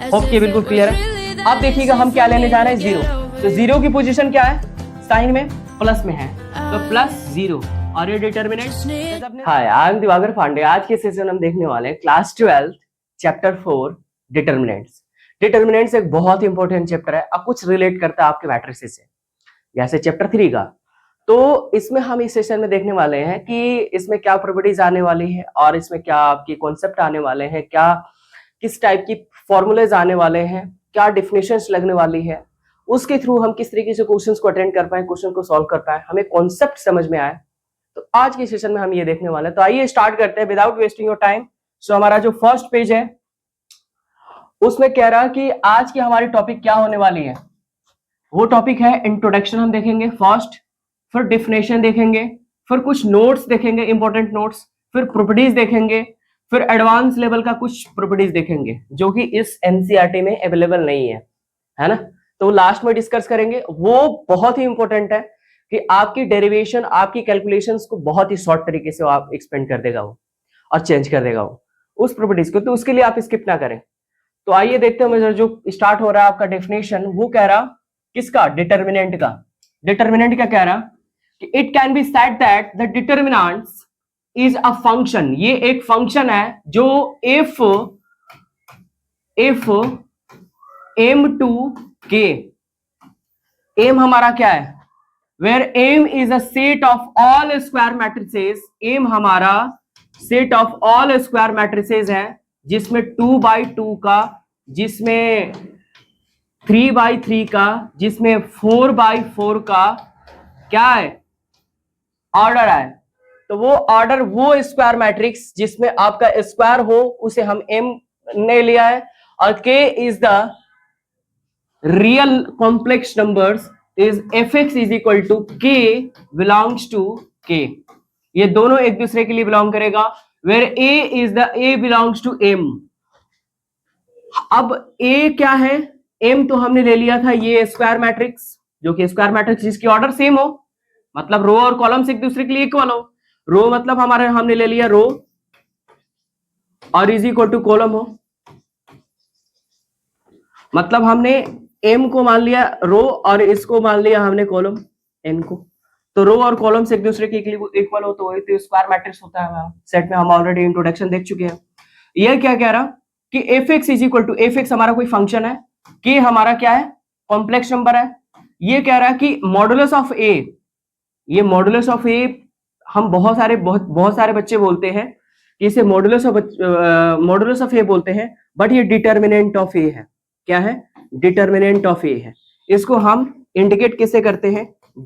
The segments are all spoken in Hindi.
होप कि बिल्कुल क्लियर है। अब देखिएगा हम क्या लेने जा रहे हैं, जीरो। तो जीरो की पोजीशन क्या है, साइन में प्लस में है, तो प्लस जीरो और ये determinant. Hi, I am Diwakar Pandey. आज के सेशन हम देखने वाले हैं क्लास 12 चैप्टर 4 डिटर्मिनेंट्स। डिटर्मिनेंट्स एक बहुत ही इंपॉर्टेंट चैप्टर है, अब कुछ रिलेट करता है आपके मैट्रिसेस से, जैसे चैप्टर 3 का। तो इसमें हम इस सेशन में देखने वाले हैं कि इसमें क्या प्रॉपर्टीज आने वाली है और इसमें क्या आपकी कॉन्सेप्ट आने वाले हैं, क्या किस टाइप की फॉर्मूलेज आने वाले हैं, क्या डिफिनेशंस लगने वाली है, उसके थ्रू हम किस तरीके से क्वेश्चंस को अटेंड कर पाए, क्वेश्चन को सॉल्व कर पाए, हमें कॉन्सेप्ट समझ में आए। तो आज के सेशन में हम ये देखने वाले हैं। तो आइए स्टार्ट करते हैं विदाउट वेस्टिंग योर टाइम। सो हमारा जो फर्स्ट पेज है उसमें कह रहा है कि आज की हमारी टॉपिक क्या होने वाली है। वो टॉपिक है इंट्रोडक्शन, हम देखेंगे फर्स्ट, फिर डिफिनेशन देखेंगे, फिर कुछ नोट्स देखेंगे, इंपॉर्टेंट नोट्स, फिर प्रॉपर्टीज देखेंगे, फिर एडवांस लेवल का कुछ प्रॉपर्टीज देखेंगे जो कि इस एनसीईआरटी में अवेलेबल नहीं है ना। तो लास्ट में डिस्कस करेंगे। वो बहुत ही इंपॉर्टेंट है कि आपकी डेरिवेशन, आपकी कैलकुलेशंस को बहुत ही शॉर्ट तरीके से आप एक्सपेंड कर देगा वो और चेंज कर देगा वो उस प्रॉपर्टीज को। तो उसके लिए आप स्किप ना करें। तो आइए देखते हैं जो स्टार्ट हो रहा है आपका डेफिनेशन। वो कह रहा किसका, डिटर्मिनेंट का। डिटर्मिनेंट क्या कह रहा कि it can be said that the determinants is a function. ये एक फंक्शन है जो if m to k, m हमारा क्या है, where m is a set of all square matrices, m हमारा set of all square matrices है जिसमें 2x2 का, जिसमें 3x3 का, जिसमें 4x4 का क्या है, ऑर्डर है। तो वो ऑर्डर, वो स्क्वायर मैट्रिक्स जिसमें आपका स्क्वायर हो उसे हम m ने लिया है, और k is the real complex numbers, is fx is equal to k belongs to k। ये दोनों एक दूसरे के लिए बिलोंग करेगा, where a belongs to m। अब a क्या है, m तो हमने ले लिया था ये स्क्वायर मैट्रिक्स, जो कि स्क्वायर मैट्रिक्स जिसकी ऑर्डर सेम हो, मतलब रो और कॉलम्स एक दूसरे के लिए इक्वल हो। रो मतलब हमारे, हमने ले लिया रो और इज इक्वल टू कॉलम हो, मतलब हमने m को मान लिया रो और इसको मान लिया हमने कॉलम n को। तो रो और कॉलम्स एक दूसरे के इक्वल हो तो स्क्वायर मैट्रिक्स होता है हमारा। सेट में हम ऑलरेडी इंट्रोडक्शन देख चुके हैं। यह क्या कह रहा कि fx is equal to, fx हमारा कोई फंक्शन है, k हमारा क्या है, कॉम्प्लेक्स नंबर है। ये कह रहा है कि मॉडुलस ऑफ a, ये मॉडुलस ऑफ a हम बहुत सारे बच्चे बोलते हैं कि इसे मॉडुलस ऑफ a बोलते हैं, बट ये डिटर्मिनेंट ऑफ a है। क्या है, डिटर्मिनेंट ऑफ a है। इसको हम इंडिकेट किससे करते हैं,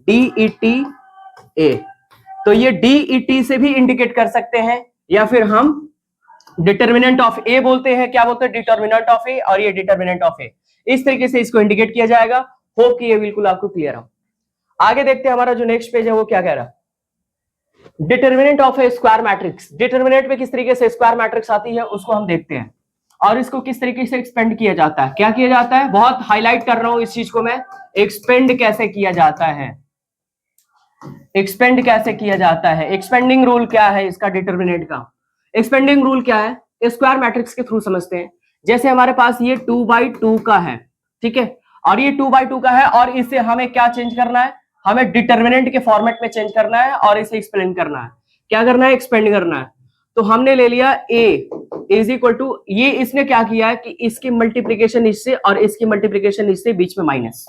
DET a। तो ये DET से भी इंडिकेट कर सकते हैं, या फिर हम डिटर्मिनेंट ऑफ a बोलते हैं। क्या बोलते हैं, डिटर्मिनेंट ऑफ a, और ये डिटर्मिनेंट ऑफ a। इस तरीके से इसको इंडिकेट किया जाएगा। होप कि ये बिल्कुल आपको क्लियर हो। आगे देखते हैं हमारा जो नेक्स्ट पेज है वो क्या कह रहा है, determinant of A square matrix. Determinant में किस तरीके से स्क्वायर मैट्रिक्स आती है उसको हम देखते हैं, और इसको किस तरीके से एक्सपेंड किया जाता है। क्या किया जाता है, बहुत हाईलाइट कर रहा हूं इस चीज को मैं, एक्सपेंड कैसे किया जाता है, एक्सपेंड कैसे किया जाता है, एक्सपेंडिंग रूल क्या है इसका, डिटर्मिनेंट का एक्सपेंडिंग रूल क्या है, स्क्वायर मैट्रिक्स के थ्रू समझते हैं। जैसे हमारे पास ये 2x2 का है, ठीक है, और ये 2x2 का है, और इसे हमें क्या चेंज करना है, हमें डिटर्मिनेंट के फॉर्मेट में चेंज करना है और इसे एक्सप्लेन करना है। क्या करना है, एक्सपेंड करना है। तो हमने ले लिया a इज इक्वल टू, ये इसने क्या किया है कि इसकी मल्टीप्लीकेशन इससे और इसकी मल्टीप्लीकेशन इससे, बीच में माइनस,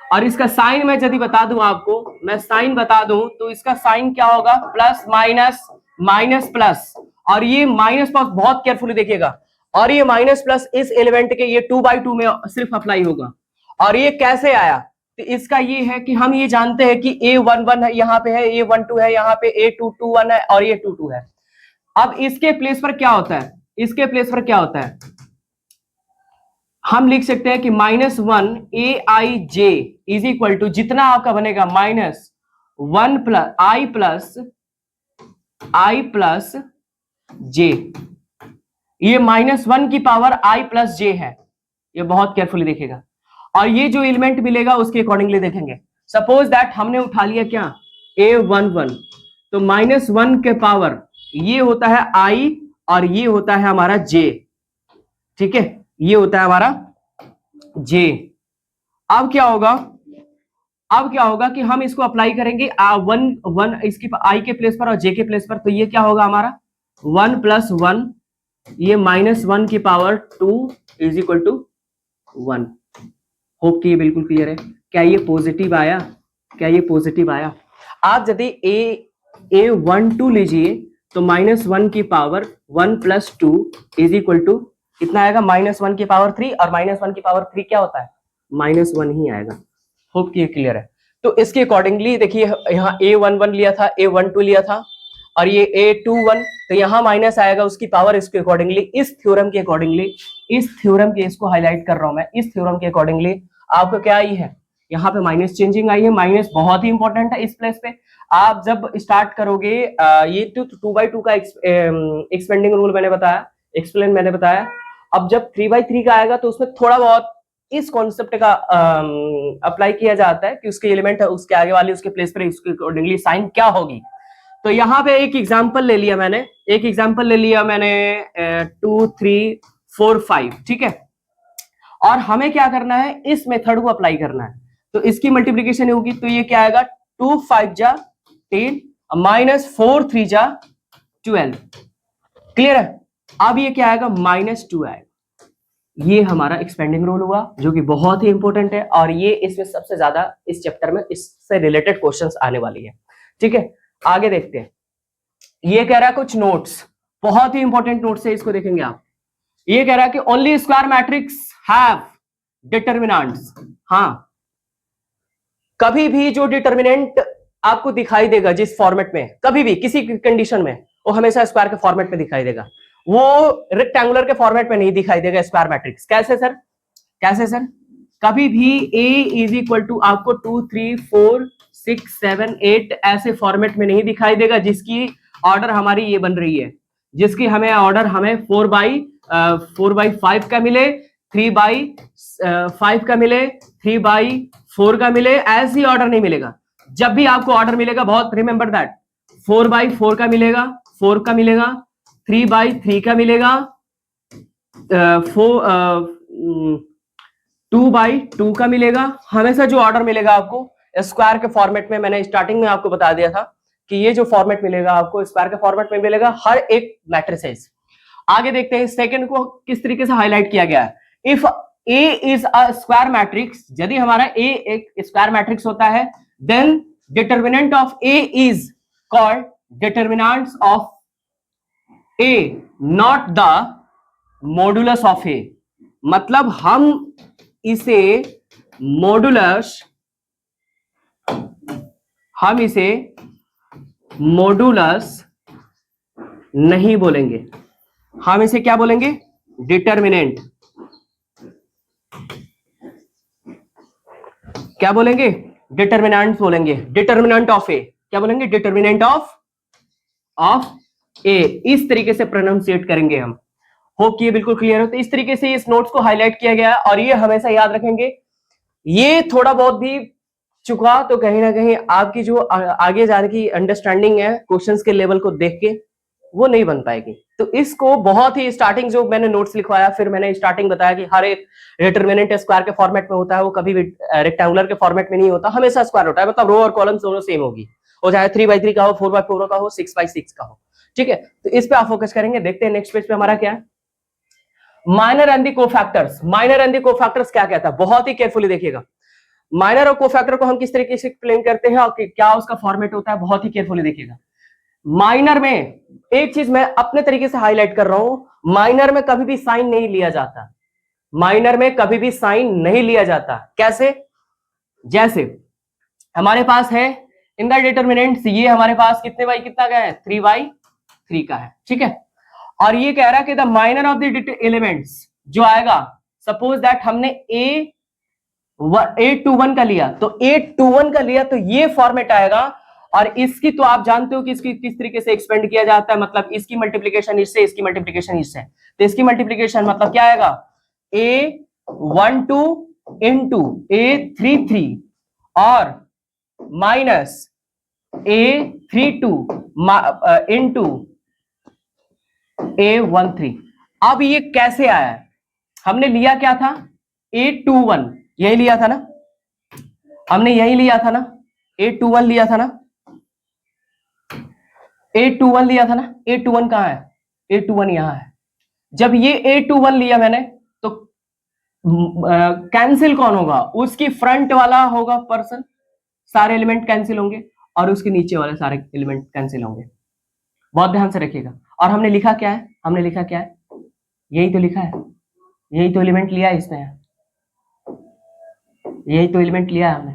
और इसका साइन मैं यदि बता दूं आपको, मैं साइन बता दूं तो इसका साइन क्या होगा, प्लस माइनस माइनस प्लस, और ये माइनस प्लस बहुत केयरफुली देखिएगा, और ये माइनस प्लस इस एलिमेंट के ये 2x2 में सिर्फ अप्लाई होगा। और ये कैसे आया, तो इसका ये है कि हम ये जानते हैं कि a11 है यहाँ पे है, a12 है यहाँ पे, a221 है और ये 22 है। अब इसके प्लेस पर क्या होता है, इसके प्लेस पर क्या होता है, हम लिख सकते हैं कि -1 aij इज इक्वल टू, जितना आपका बनेगा -1 i प्लस j। ये -1 की पावर i प्लस j है, ये बहुत केयरफुली देखेगा। और ये जो एलिमेंट मिलेगा उसके अकॉर्डिंगली देखेंगे। सपोज दैट हमने उठा लिया क्या, a11, तो -1 के पावर ये होता है i और ये होता है हमारा j, ठीक है। ये होता है हमारा j। अब क्या होगा, अब क्या होगा कि हम इसको अप्लाई करेंगे वन इसकी i के प्लेस पर और j के प्लेस पर, तो ये क्या होगा हमारा 1 + 1, ये -1 की power 2 is equal to 1। Hope कि ये बिल्कुल क्लियर है। क्या ये पॉजिटिव आया, क्या ये पॉजिटिव आया? आप यदि a12 लीजिए तो -1 की पावर 1 + 2 इज इक्वल टू कितना आएगा, -1 की पावर 3, और -1 की पावर 3 क्या होता है, -1 ही आएगा। होप कि ये क्लियर है। तो इसके अकॉर्डिंगली देखिए, यहाँ a11 लिया था, a12 लिया था, और ये a21, तो यहाँ माइनस आएगा उसकी पावर। इसके अकॉर्डिंगली, इस थ्योरम के अकॉर्डिंगली, इस थ्योरम के, इसको हाईलाइट कर रहा हूं मैं, इस थ्योरम के अकॉर्डिंगली आपको क्या आई है, यहाँ पे माइनस चेंजिंग आई है। माइनस बहुत ही इंपॉर्टेंट है इस प्लेस पे। आप जब स्टार्ट करोगे ये तो 2/2 का एक्सपेंडिंग रूल मैंने बताया, एक्सप्लेन मैंने बताया। अब जब 3/3 का आएगा तो उसमें थोड़ा बहुत इस कॉन्सेप्ट का अप्लाई किया जाता है कि उसके एलिमेंट है, उसके आगे वाले उसके प्लेस पर उसके अकॉर्डिंगली साइन क्या होगी। तो यहाँ पे एक एग्जांपल ले लिया मैंने, एक एग्जांपल ले लिया मैंने 2 3 4 5, ठीक है। और हमें क्या करना है, इस मेथड को अप्लाई करना है। तो इसकी मल्टीप्लीकेशन होगी, तो ये क्या आएगा, 2 5 जा 10 -4 3 जा 12। क्लियर है? अब ये क्या आएगा, -2 आएगा। ये हमारा एक्सपेंडिंग रूल हुआ, जो कि बहुत ही इंपॉर्टेंट है, और ये इसमें सबसे ज्यादा इस चैप्टर में इससे रिलेटेड क्वेश्चंस आने वाली है। ठीक है, आगे देखते हैं। ये कह रहा है कुछ नोट्स, बहुत ही इंपॉर्टेंट नोट्स है, इसको देखेंगे आप। ये कह रहा है कि only square matrix have determinants. हाँ, कभी भी जो डिटर्मिनेंट आपको दिखाई देगा जिस फॉर्मेट में, कभी भी किसी कंडीशन में, वो हमेशा स्क्वायर के फॉर्मेट में दिखाई देगा, वो रेक्टेंगुलर के फॉर्मेट में नहीं दिखाई देगा स्क्वायर मैट्रिक्स। कैसे सर, कैसे सर? कभी भी a इज इक्वल टू आपको 2 3 4 6 7 8 ऐसे फॉर्मेट में नहीं दिखाई देगा, जिसकी ऑर्डर हमारी ये बन रही है, जिसकी हमें ऑर्डर हमें 4/5 का मिले, 3/5 का मिले, 3/4 का मिले, ऐसी ऑर्डर नहीं मिलेगा। जब भी आपको ऑर्डर मिलेगा, बहुत रिमेंबर दैट, 4/4 का मिलेगा, 4 का मिलेगा, 3/3 का मिलेगा, 2/2 का मिलेगा। हमेशा जो ऑर्डर मिलेगा आपको स्क्वायर के फॉर्मेट में, मैंने स्टार्टिंग में आपको बता दिया था कि ये जो फॉर्मेट मिलेगा आपको स्क्वायर के फॉर्मेट में मिलेगा हर एक मैट्रिसेस। आगे देखते हैं सेकंड को किस तरीके से हाईलाइट किया गया है। If A is a square matrix, यदि हमारा A एक स्क्वायर मैट्रिक्स होता है, then determinant of A is called determinants of A, not the modulus of A। मतलब हम इसे मॉडुलस, हम इसे मॉडुलस नहीं बोलेंगे, हम इसे क्या बोलेंगे, डिटर्मिनेंट। क्या बोलेंगे, डिटर्मिनेंट बोलेंगे, डिटर्मिनेंट ऑफ ए। क्या बोलेंगे, डिटर्मिनेंट ऑफ ए। इस तरीके से प्रोनाउंसिएट करेंगे हम। होप कि ये बिल्कुल क्लियर हो। तो इस तरीके से इस नोट्स को हाईलाइट किया गया है, और ये हमेशा याद रखेंगे। ये थोड़ा बहुत भी चुका तो कहीं ना कहीं आपकी जो आगे जाने की अंडरस्टैंडिंग है क्वेश्चंस के लेवल को देख के, वो नहीं बन पाएगी। तो इसको बहुत ही स्टार्टिंग जो मैंने नोट्स लिखवाया, फिर मैंने स्टार्टिंग बताया कि हर एक डिटर्मिनेंट स्क्वायर के फॉर्मेट में होता है, वो कभी भी रेक्टेंगुलर के फॉर्मेट में नहीं होता, हमेशा स्क्वायर होता है। मतलब रो और कॉलम दोनों सेम होगी, वो चाहे 3/3 का हो, 4/4 का हो, 6/6 का हो। ठीक है, तो इस पे आप फोकस करेंगे। देखते हैं नेक्स्ट पेज पे हमारा क्या है, minor and the cofactors. Minor and the cofactors क्या कहता है, बहुत ही केयरफुली देखिएगा। माइनर और कोफैक्टर को हम किस तरीके से एक्सप्लेन करते हैं और क्या उसका फॉर्मेट होता है, बहुत ही केयरफुली देखिएगा। माइनर में एक चीज मैं अपने तरीके से हाईलाइट कर रहा हूं, माइनर में कभी भी साइन नहीं लिया जाता। माइनर में कभी भी साइन नहीं लिया जाता। कैसे, जैसे हमारे पास है इन द डिटर्मिनेंट्स, ये हमारे पास कितने बाई कितना का है, 3/3 का है। ठीक है, और ये कह रहा है कि the minor of the elements जो आएगा, सपोज दैट हमने A21 का लिया, तो A21 का लिया तो ये फॉर्मेट आएगा। और इसकी तो आप जानते हो कि इसकी किस तरीके से एक्सपेंड किया जाता है, मतलब इसकी मल्टीप्लीकेशन इससे, इसकी मल्टीप्लीकेशन इससे। तो इसकी मल्टीप्लीकेशन मतलब क्या आएगा, A12 इंटू A33 और माइनस A32 इंटू A13। अब ये कैसे आया है, हमने लिया क्या था, 821, यही लिया था ना, हमने यही लिया था ना, 821 लिया था ना, 821 लिया था ना। 821 कहां है, 821 यहां है। जब ये 821 लिया मैंने तो कैंसिल कौन होगा, उसकी फ्रंट वाला होगा पर्सन, सारे एलिमेंट कैंसिल होंगे, और उसके नीचे वाले सारे एलिमेंट कैंसिल होंगे। बहुत ध्यान से रखिएगा। और हमने लिखा क्या है, हमने लिखा क्या है, यही तो लिखा है, यही तो एलिमेंट लिया है इसमें, यही तो एलिमेंट लिया है हमने।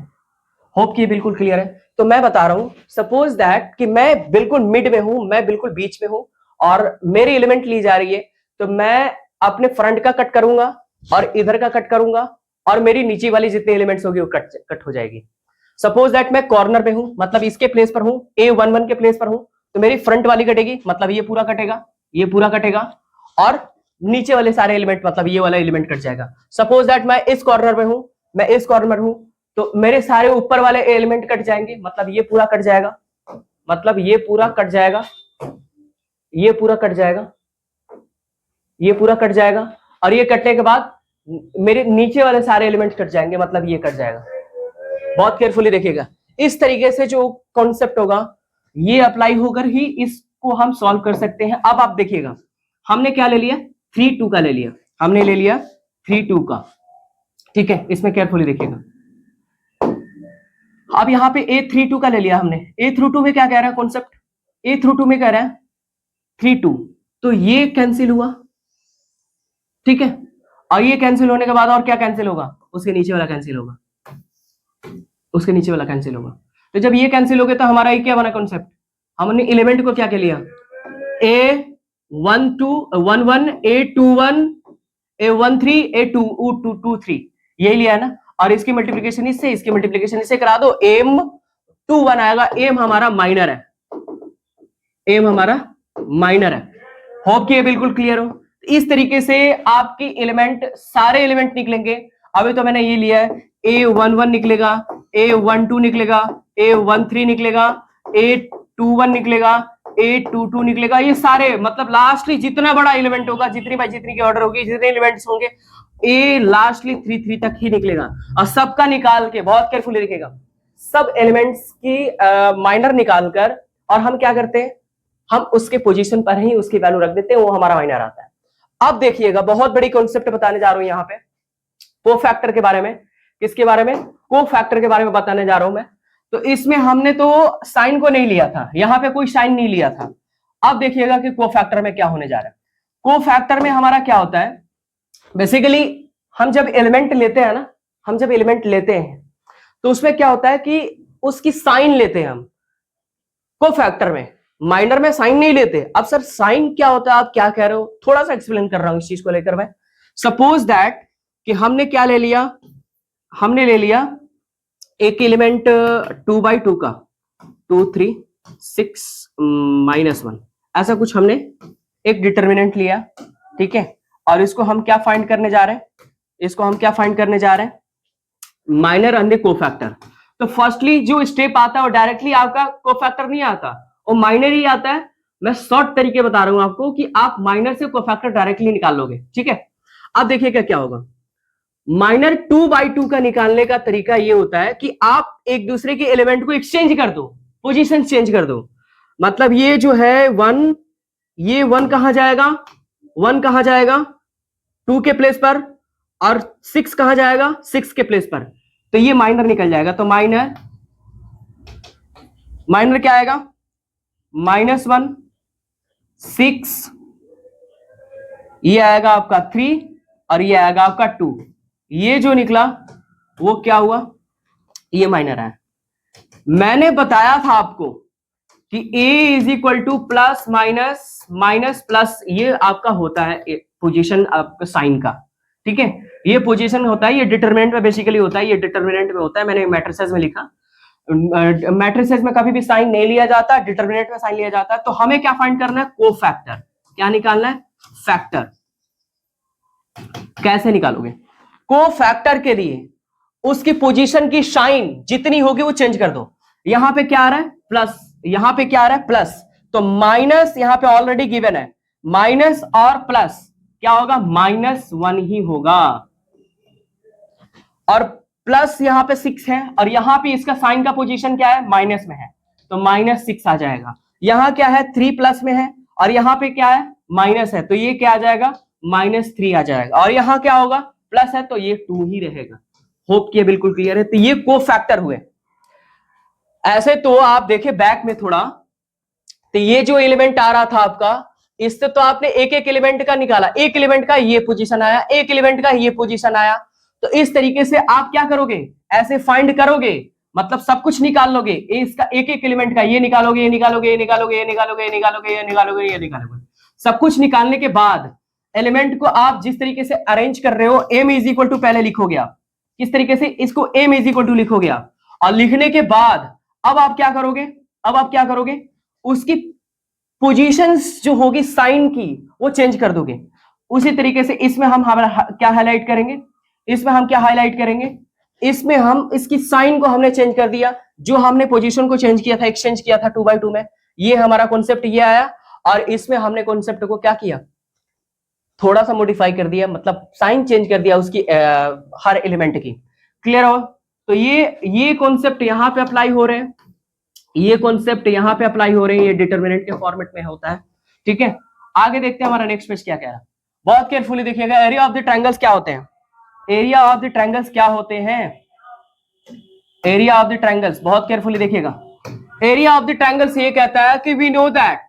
होप कि बिल्कुल क्लियर है। तो मैं बता रहा हूं, सपोज दैट कि मैं बिल्कुल मिड में हूं, मैं बिल्कुल बीच में हूं, और मेरी एलिमेंट ली जा रही है, तो मैं अपने फ्रंट का कट करूंगा और इधर का कट करूंगा, और मेरी नीचे वाली जितने एलिमेंट्स होगी वो कट हो जाएगी। सपोज दैट मैं कॉर्नर पे हूं, मतलब इसके प्लेस पर हूं, A11 के प्लेस पर हूं, तो मेरी फ्रंट वाली कटेगी, मतलब ये पूरा कटेगा, ये पूरा कटेगा, और नीचे वाले सारे एलिमेंट, मतलब ये वाला एलिमेंट कट जाएगा। सपोज दैट मैं इस कॉर्नर पे हूं, मैं इस कॉर्नर हूं, तो मेरे सारे ऊपर वाले एलिमेंट कट जाएंगे, मतलब ये पूरा कट जाएगा, मतलब ये पूरा कट जाएगा, ये पूरा कट जाएगा, ये पूरा कट जाएगा, और ये कटने के बाद मेरे नीचे वाले सारे एलिमेंट कट जाएंगे, मतलब ये कट जाएगा। बहुत केयरफुली देखिएगा, इस तरीके से जो कॉन्सेप्ट होगा ये अप्लाई होकर ही इसको हम सॉल्व कर सकते हैं। अब आप देखिएगा, हमने क्या ले लिया, 3 2 का ले लिया, हमने ले लिया 3 2 का, ठीक है, इसमें केयरफुली देखिएगा। अब यहां पे A32 का ले लिया हमने, A32 में क्या कह रहा है कॉन्सेप्ट, A32 में कह रहा है 32, तो ये कैंसिल हुआ, ठीक है, और ये कैंसिल होने के बाद और क्या कैंसिल होगा, उसके नीचे वाला कैंसिल होगा, उसके नीचे वाला कैंसिल होगा। तो जब ये कैंसिल हो गया तो हमारा ये क्या बना कॉन्सेप्ट, हमने एलिमेंट को क्या क्या लिया, A11 A21 A13 A23 यही लिया है ना, और इसकी मल्टीप्लिकेशन इससे, इसकी मल्टीप्लिकेशन इससे करा दो, M21 आएगा, एम हमारा माइनर है, एम हमारा माइनर है। होप कि ये बिल्कुल क्लियर हो। इस तरीके से आपकी एलिमेंट, सारे एलिमेंट निकलेंगे। अभी तो मैंने ये लिया है, A11 निकलेगा, A12 निकलेगा, A13 निकलेगा, A21 निकलेगा, A22 निकलेगा, ये सारे मतलब लास्टली जितना बड़ा एलिमेंट होगा, जितनी बाई जितनी की ऑर्डर होगी, जितने एलिमेंट्स होंगे, ए लास्टली 3 तक ही निकलेगा। और सबका निकाल के बहुत केयरफुली देखिएगा, सब एलिमेंट्स की माइनर निकालकर, और हम क्या करते हैं, हम उसके पोजीशन पर ही उसकी वैल्यू रख देते हैं, वो हमारा माइनर आता है। अब देखिएगा, बहुत बड़ी कॉन्सेप्ट बताने जा रहा हूं यहां पे, कोफैक्टर के बारे में। किसके बारे में, कोफैक्टर के बारे में बताने जा रहा हूं मैं। तो इसमें हमने तो साइन को नहीं लिया था, यहां पे कोई साइन नहीं लिया था। अब देखिएगा कि कोफैक्टर में क्या होने जा रहा है। कोफैक्टर में हमारा क्या होता है, बेसिकली हम जब एलिमेंट लेते हैं ना, हम जब एलिमेंट लेते हैं तो उसमें क्या होता है कि उसकी साइन लेते हैं हम कोफैक्टर में, माइनर में साइन नहीं लेते। अब सर साइन क्या होता है, आप क्या कह रहे हो, थोड़ा सा एक्सप्लेन कर रहा हूं इस चीज को लेकर मैं। सपोज दैट कि हमने क्या ले लिया, हमने ले लिया एक एलिमेंट 2/2 का, 2 3 6 -1, ऐसा कुछ हमने एक डिटर्मिनेंट लिया, ठीक है, और इसको हम क्या फाइंड करने जा रहे हैं, इसको हम क्या फाइंड करने जा रहे हैं, माइनर एंड द कोफैक्टर। तो फर्स्टली जो स्टेप आता है वो डायरेक्टली आपका कोफैक्टर नहीं आता, वो माइनर ही आता है। मैं शॉर्ट तरीके बता रहा हूं आपको कि आप माइनर से कोफैक्टर डायरेक्टली निकाल लोगे, ठीक है। अब देखिएगा क्या होगा, माइनर 2/2 का निकालने का तरीका ये होता है कि आप एक दूसरे के एलिमेंट को एक्सचेंज कर दो, पोजीशन चेंज कर दो। मतलब ये जो है 1, ये 1 कहां जाएगा, 1 कहां जाएगा 2 के प्लेस पर, और 6 कहां जाएगा 6 के प्लेस पर, तो ये माइनर निकल जाएगा। तो माइनर, माइनर क्या आएगा, -1 6, ये आएगा आपका 3, और ये आएगा आपका 2। ये जो निकला वो क्या हुआ, ये माइनर है। मैंने बताया था आपको कि A = plus minus minus plus, ये आपका होता है पोजीशन आपका साइन का, ठीक है, ये पोजीशन होता है, ये डिटरमिनेंट में बेसिकली होता है, ये डिटरमिनेंट में होता है। मैंने मैट्रिसेस में लिखा, मैट्रिसेस में कभी भी साइन नहीं लिया जाता, डिटरमिनेंट में साइन लिया जाता है। तो हमें क्या फाइंड करना है, कोफैक्टर, क्या निकालना है, फैक्टर। कैसे निकालोगे, कोफैक्टर के लिए उसकी पोजीशन की साइन जितनी होगी वो चेंज कर दो। यहां पे क्या आ रहा है, प्लस, यहां पे क्या आ रहा है, प्लस, तो माइनस यहां पे ऑलरेडी गिवन है, माइनस और प्लस क्या होगा, -1 ही होगा। और प्लस यहाँ पे 6 है और यहाँ पे इसका साइन का पोजीशन क्या है, माइनस में है, तो -6 आ जाएगा। यहाँ क्या है, 3 प्लस में है और यहाँ पे क्या है, माइनस है, तो ये क्या आ जाएगा, -3 आ जाएगा। और यहाँ क्या होगा, प्लस है, तो ये 2 ही रहेगा। होप कि ये बिल्कुल क्लियर है। तो ये को फैक्टर हुए। ऐसे तो आप देखिए बैक में थोड़ा, तो ये जो एलिमेंट आ रहा था आपका, इससे तो आपने एक एक एलिमेंट का निकाला, एक एलिमेंट का ये पोजीशन आया, एक एलिमेंट का ये पोजीशन आया। तो इस तरीके से आप क्या करोगे, ऐसे फाइंड करोगे, मतलब सब कुछ निकाल लोगे, इसका एक एक एलिमेंट का ये निकालोगे, ये निकालोगे, ये निकालोगे, ये निकालोगे, ये निकालोगे, ये निकालोगे, ये निकालोगे। सब कुछ निकालने के बाद एलिमेंट को आप जिस तरीके से अरेंज कर रहे हो, m इज इक्वल टू पहले लिखोगे आप, किस तरीके से इसको m इज इक्वल टू लिखोगे आप, और लिखने के बाद अब आप क्या करोगे, अब आप क्या करोगे, उसकी पोजीशंस जो होगी साइन की वो चेंज कर दोगे। उसी तरीके से इसमें हम हमारा क्या हाईलाइट करेंगे, इसमें हम क्या हाईलाइट करेंगे, इसमें हम इसकी साइन को हमने चेंज कर दिया, जो हमने पोजीशन को चेंज किया था, एक्सचेंज किया था 2/2 में, ये हमारा कॉन्सेप्ट ये आया। और इसमें हमने कॉन्सेप्ट को क्या किया, थोड़ा सा मॉडिफाई कर दिया, मतलब साइन चेंज कर दिया उसकी हर एलिमेंट की। क्लियर हो? तो ये कॉन्सेप्ट यहां पे अप्लाई हो रहे हैं, ये कॉन्सेप्ट यहां पे अप्लाई हो रहे हैं, ये डिटरमिनेंट के फॉर्मेट में होता है। ठीक है, आगे देखते हैं हमारा नेक्स्ट पेज क्या कह रहा है। बहुत केयरफुली देखिएगा, एरिया ऑफ द ट्रायंगल्स क्या होते हैं, एरिया ऑफ द ट्रायंगल्स क्या होते हैं, एरिया ऑफ द ट्रायंगल्स बहुत केयरफुली देखिएगा। एरिया ऑफ द ट्रायंगल्स ये कहता है कि we know that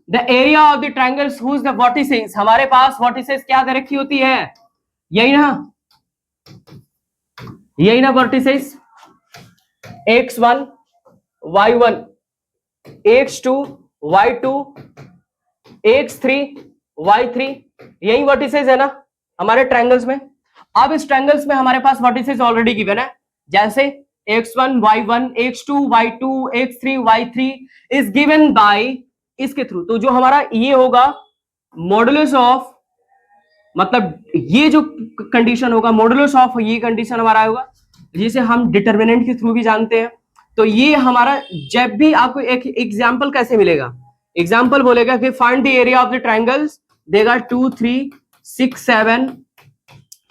the area of the triangles whose the vertices, हमारे पास वर्टिसेस क्या दे रखी होती है, यही ना, यही ना vertices, x1 y1 x2 y2 x3 y3, यही वर्टिसेस है ना हमारे ट्रायंगल्स में। अब इस ट्रायंगल्स में हमारे पास वर्टिसेस ऑलरेडी गिवन है, जैसे x1 y1 x2 y2 x3 y3 is given by इसके थ्रू। तो जो हमारा ये होगा मॉडुलस ऑफ, मतलब ये जो कंडीशन होगा मॉडुलस ऑफ ये कंडीशन हमारा होगा, जिसे हम डिटरमिनेंट के थ्रू भी जानते हैं। तो ये हमारा जब भी आपको एक एग्जांपल कैसे मिलेगा, एग्जांपल बोलेगा कि find the area of the triangles, देगा 2 3 6 7,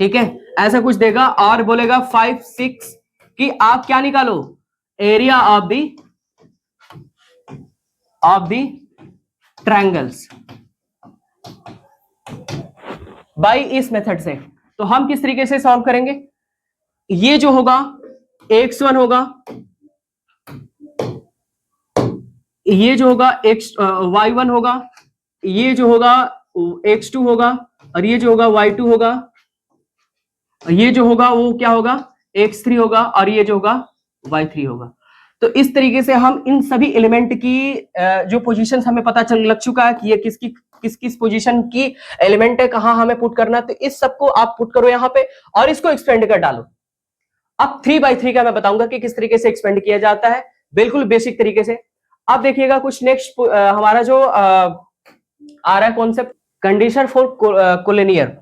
ठीक है ऐसा कुछ देगा, और बोलेगा 5 6 कि आप क्या निकालो, area of the triangles by इस मेथड से। तो हम किस तरीके से सॉल्व करेंगे, ये जो होगा x1 होगा, ये जो होगा y1 होगा, ये जो होगा x2 होगा, और ये जो होगा y2 होगा, ये जो होगा वो क्या होगा x3 होगा, और ये जो होगा y3 होगा। तो इस तरीके से हम इन सभी एलिमेंट की जो पोजीशंस हमें पता चल लग चुका है कि ये किस किस पोजीशन की एलिमेंट है, कहां हमें पुट करना है। तो इस सबको आप पुट करो यहाँ पे और इसको एक्सपेंड कर डालो। अब 3/3 का मैं बताऊंगा कि किस तरीके से एक्सपेंड किया जाता है, बिल्कुल बेसिक तरीके से। अब देखिएगा कुछ नेक्स्ट हमारा जो आ रहा है कॉन्सेप्ट, कंडीशन फॉर कोलिनियर।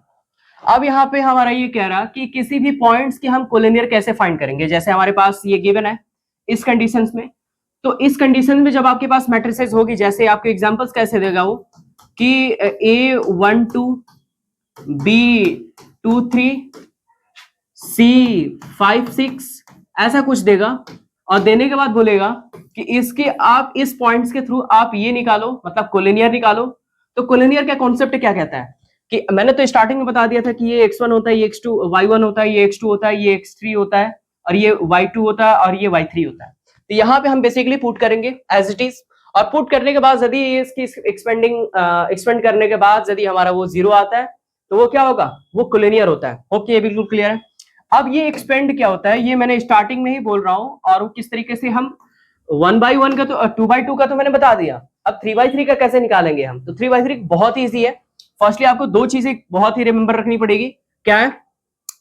अब यहाँ पे हमारा ये कह रहा कि किसी भी पॉइंट्स की हम कोलिनियर कैसे फाइंड करेंगे। जैसे हमारे पास ये गिवन है इस कंडीशंस में, तो इस कंडीशन में जब आपके पास मैट्रिसेस होगी, जैसे आपके एग्जांपल्स कैसे देगा वो कि A12 B23 C56 ऐसा कुछ देगा, और देने के बाद बोलेगा कि इसके आप इस पॉइंट्स के थ्रू आप ये निकालो, मतलब कोलिनियर निकालो। तो कोलिनियर का कॉन्सेप्ट क्या कहता है कि मैंने तो स्टार्टिंग में बता दिया था कि ये x1 होता है, ये x2 y1 होता है, ये x2 होता है, ये x3 होता है, और ये y2 होता है, और ये y3 होता है। तो यहाँ पे हम बेसिकली पुट करेंगे एज इट इज, और पुट करने के बाद यदि इसकी एक्सपेंड करने के बाद यदि हमारा वो 0 आता है तो वो क्या होगा, वो कोलिनियर होता है। ओके, ये बिल्कुल क्लियर है। अब ये एक्सपेंड क्या होता है ये मैंने स्टार्टिंग में ही बोल रहा हूँ, और वो किस तरीके से हम 1/1 का तो 2/2 का तो मैंने बता दिया। अब 3/3 का कैसे निकालेंगे हम, तो 3/3 बहुत ईजी है। फर्स्टली आपको दो चीजें बहुत ही रिमेंबर रखनी पड़ेगी। क्या है,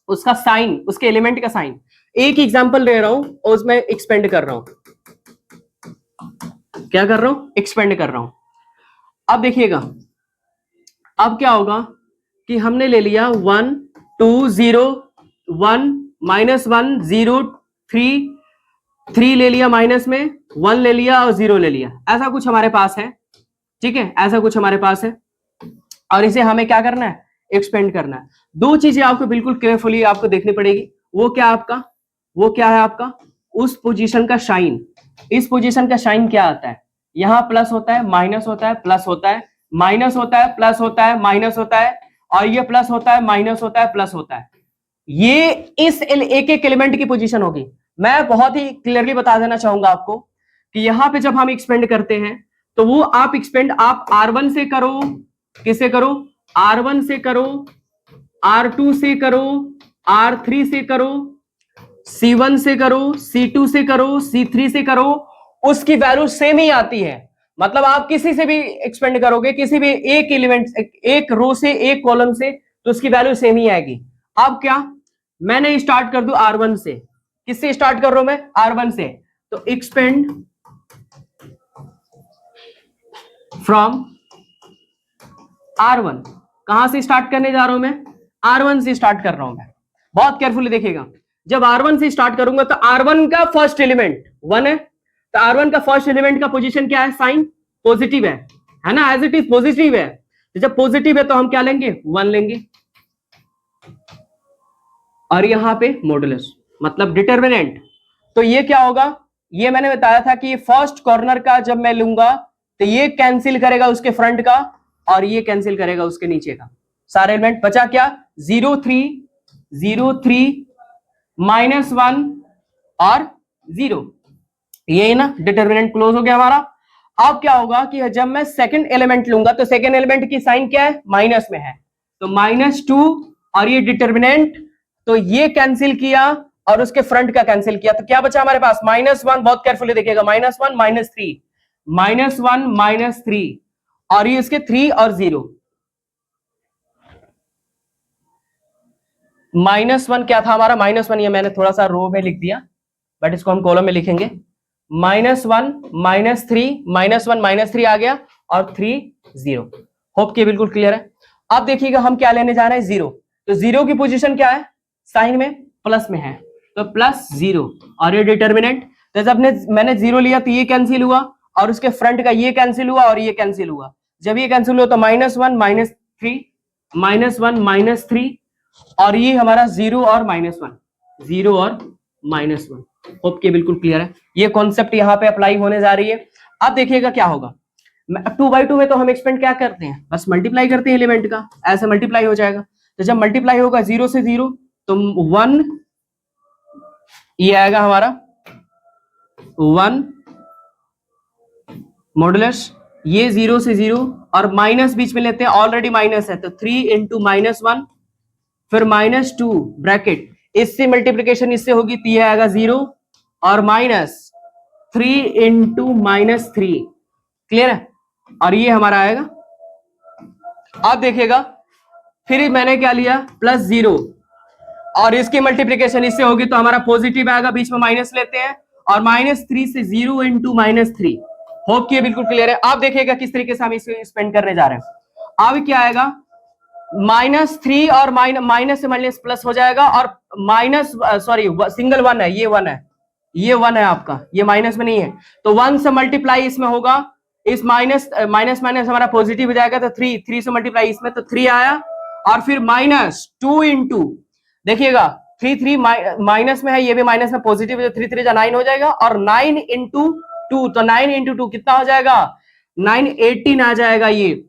उसका साइन, उसके एलिमेंट का साइन। एक एग्जांपल ले रहा हूं और उसमें एक्सपेंड कर रहा हूं, क्या कर रहा हूं, एक्सपेंड कर रहा हूं। अब देखिएगा अब क्या होगा कि हमने ले लिया 1 2 0 1 -1 0 3 ले लिया, माइनस में 1 ले लिया और 0 ले लिया, ऐसा कुछ हमारे पास है। ठीक है, ऐसा कुछ हमारे पास है, और इसे हमें क्या करना है, एक्सपेंड करना है। दो चीजें आपको बिल्कुल केयरफुली आपको देखनी पड़ेगी। वो क्या है आपका उस पोजीशन का साइन। इस पोजीशन का साइन क्या आता है? यहां प्लस होता है, माइनस होता है, प्लस होता है, माइनस होता है, प्लस होता है, माइनस होता है, और ये प्लस होता है, माइनस होता है, प्लस होता है। ये इस एक एक एलिमेंट की पोजीशन होगी। मैं बहुत ही क्लियरली बता देना चाहूंगा आपको कि यहां पे जब हम एक्सपेंड करते हैं तो वो आप एक्सपेंड आप R1 से करो, किससे करो? R1 से करो, R2 से करो, R3 से करो, C1 से करो, C2 से करो, C3 से करो, उसकी वैल्यू सेम ही आती है। मतलब आप किसी से भी एक्सपेंड करोगे, किसी भी एक एलिमेंट, एक रो से, एक कॉलम से, तो उसकी वैल्यू सेम ही आएगी। अब क्या, मैंने स्टार्ट कर दूं R1 से। किससे स्टार्ट कर रहा हूं मैं? R1 से। तो एक्सपेंड फ्रॉम R1। कहां से स्टार्ट करने जा रहा हूं मैं? R1 से स्टार्ट कर रहा हूं मैं। बहुत केयरफुली देखिएगा, जब R1 से स्टार्ट करूंगा तो R1 का फर्स्ट एलिमेंट 1 है, तो R1 का फर्स्ट एलिमेंट का पोजीशन क्या है? साइन पॉजिटिव है ना? एज इट इज पॉजिटिव है। तो जब पॉजिटिव है तो हम क्या लेंगे? 1 लेंगे। और यहां पे मॉडुलस मतलब डिटर्मिनेंट। तो ये क्या होगा? ये मैंने बताया था कि फर्स्ट कॉर्नर का जब मैं लूंगा तो ये कैंसिल करेगा उसके फ्रंट का, और ये कैंसिल करेगा उसके नीचे का। सारे एलिमेंट बचा क्या? 0 3 0 3 -1 और 0। ये ना डिटर्मिनेंट क्लोज हो गया हमारा। अब क्या होगा कि जब मैं सेकंड एलिमेंट लूंगा तो सेकंड एलिमेंट की साइन क्या है? माइनस में है, तो -2 और ये डिटर्मिनेंट, तो ये कैंसिल किया और उसके फ्रंट का कैंसिल किया, तो क्या बचा हमारे पास? -1। बहुत केयरफुली देखिएगा, -1 -3, -1 -3, और ये इसके 3 और 0। -1 क्या था हमारा? -1 ये मैंने थोड़ा सा रो में लिख दिया, बट इसको हम कॉलम में लिखेंगे। -1 -3, -1 -3 आ गया, और 3 0। होप कि बिल्कुल क्लियर है। अब देखिएगा हम क्या लेने जा रहे हैं? 0। तो 0 की पोजीशन क्या है? साइन में प्लस में है, तो +0, और ये डिटर्मिनेंट। तो जब मैंने 0 लिया तो ये कैंसिल हुआ, और उसके फ्रंट का ये कैंसिल हुआ, और ये कैंसिल हुआ। जब ये कैंसिल हुआ तो -1 -3, -1 -3, और ये हमारा 0 और -1, 0 और -1। होप के बिल्कुल क्लियर है। ये कॉन्सेप्ट यहां पे अप्लाई होने जा रही है। अब देखिएगा क्या होगा। 2/2 में तो हम एक्सपेंड क्या करते हैं? बस मल्टीप्लाई करते हैं एलिमेंट का, ऐसे मल्टीप्लाई हो जाएगा। तो जब मल्टीप्लाई होगा 0 से 0 तो 1, ये आएगा हमारा 1 मॉडुलस, ये 0 से 0, और माइनस बीच में लेते हैं, ऑलरेडी माइनस है, तो 3 × -1, फिर -2 ब्रैकेट, इससे मल्टीप्लीकेशन इससे होगी तो ये आएगा 0, और -3 × -3। क्लियर है? और ये हमारा आएगा। अब देखिएगा, फिर मैंने क्या लिया? +0, और इसकी मल्टीप्लीकेशन इससे होगी तो हमारा पॉजिटिव आएगा, बीच में माइनस लेते हैं, और -3 से 0 × -3। होप कि बिल्कुल क्लियर है। आप देखिएगा किस तरीके से हम इसे स्पेंड करने जा रहे हैं। अब क्या आएगा? -3 और माइनस से माइनस प्लस हो जाएगा, और सिंगल 1 है, ये 1 है, ये 1 है आपका, ये माइनस में नहीं है, तो 1 से मल्टीप्लाई इसमें होगा, इस माइनस हमारा पॉजिटिव हो जाएगा, तो 3 से मल्टीप्लाई इसमें, तो 3 आया, और फिर -2 × देखिएगा 3 माइनस में है, ये भी माइनस में, पॉजिटिव है, 3 3 9 हो जाएगा, और 9 × 2, तो 9 × 2 कितना हो जाएगा? 9 18 आ जाएगा ये,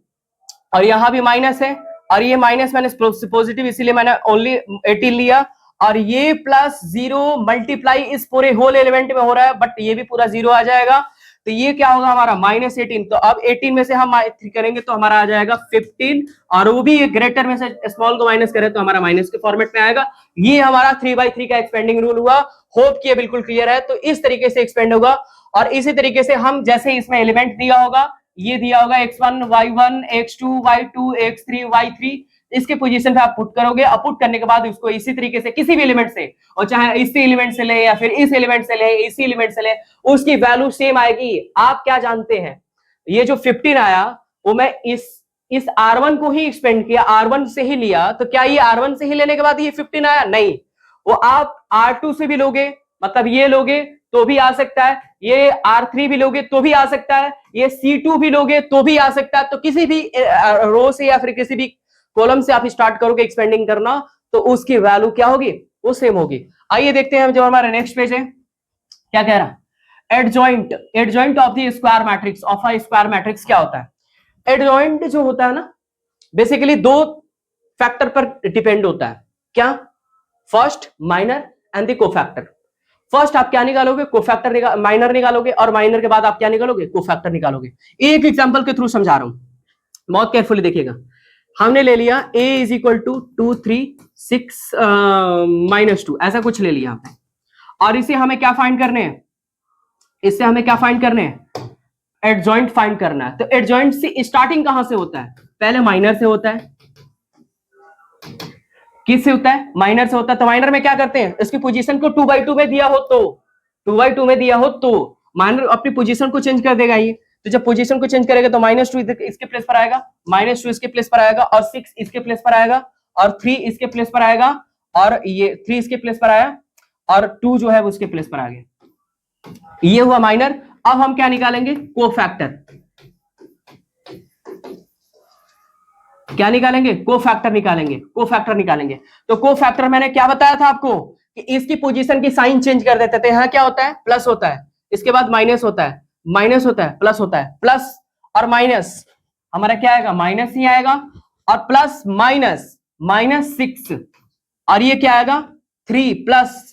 और यहां भी माइनस है, और ये माइनस माइनस पॉजिटिव, इसीलिए मैंने ओनली 18 लिया, और ये +0 मल्टीप्लाई इस पूरे होल एलिमेंट में हो रहा है, बट ये भी पूरा 0 आ जाएगा, तो ये क्या होगा हमारा? -18। तो अब 18 में से हम करेंगे तो हमारा आ जाएगा 15, और वो भी ग्रेटर में से स्मॉल को माइनस करें तो हमारा माइनस के फॉर्मेट में आएगा। ये हमारा 3/3 का एक्सपेंडिंग रूल हुआ। होप कि बिल्कुल क्लियर है। तो इस तरीके से एक्सपेंड होगा, और इसी तरीके से हम जैसे इसमें एलिमेंट दिया होगा, ये दिया होगा x1 y1 x2 y2 x3 y3, इसके पोजीशन पे आप पुट करोगे, और पुट करने के बाद उसको इसी तरीके से किसी भी एलिमेंट से, और चाहे इसी एलिमेंट से ले या फिर इस एलिमेंट से ले, इसी एलिमेंट से ले, उसकी वैल्यू सेम आएगी। आप क्या जानते हैं, ये जो 15 आया वो मैं इस R1 को ही एक्सपेंड किया, R1 से ही लिया, तो क्या ये R1 से ही लेने के बाद ये 15 आया? नहीं, वो आप R2 से भी लोगे, मतलब ये लोगे तो भी आ सकता है, ये R3 भी लोगे तो भी आ सकता है, ये C2 भी लोगे तो भी आ सकता है। तो किसी भी रो से या फिर किसी भी कॉलम से आप स्टार्ट करोगे एक्सपेंडिंग करना तो उसकी वैल्यू क्या होगी, वो सेम होगी। आइए देखते हैं जो हमारा नेक्स्ट पेज है क्या कह रहा है। Adjoint of the square matrix of a square matrix क्या होता है। एडजॉइंट जो होता है ना बेसिकली दो फैक्टर पर डिपेंड होता है। क्या, first minor and the cofactor. First आप क्या निकालोगे, कोफैक्टर माइनर निकालोगे, और माइनर के बाद आप क्या निकालोगे, कोफैक्टर निकालोगे। एक एग्जांपल के थ्रू समझा रहा हूं, बहुत केयरफुली देखिएगा। हमने ले लिया a इज इक्वल टू 2 3 6 -2 ऐसा कुछ ले लिया हमने, और इसे हमें क्या फाइंड करने हैं, इससे हमें क्या फाइंड करने हैं, एडजॉइंट फाइंड करना है। तो एडजॉइंट से स्टार्टिंग कहां से होता है, पहले माइनर से होता है। किससे होता है, माइनर से होता है। तो माइनर में क्या करते हैं, इसकी पोजीशन को 2/2 में दिया हो तो 2/2 में दिया हो तो माइनर अपनी पोजीशन को चेंज कर देगा ये। तो जब पोजीशन को चेंज करेगा तो -2 इसके प्लेस पर आएगा, -2 इसके प्लेस पर आएगा, और 6 इसके प्लेस पर आएगा, और 3 इसके प्लेस पर आएगा, और ये 3 इसके प्लेस पर आया, और 2 जो है वो उसके प्लेस पर आ गया। ये हुआ माइनर। अब हम क्या निकालेंगे, कोफैक्टर। क्या निकालेंगे, कोफैक्टर निकालेंगे, कोफैक्टर निकालेंगे। तो कोफैक्टर मैंने क्या बताया था आपको कि इसकी पोजीशन की साइन चेंज कर देते थे। यहां क्या होता है, प्लस होता है, इसके बाद माइनस होता है, माइनस होता है, प्लस होता है, प्लस और माइनस हमारा क्या आएगा, माइनस ही आएगा, और प्लस माइनस -6, और ये क्या आएगा 3 प्लस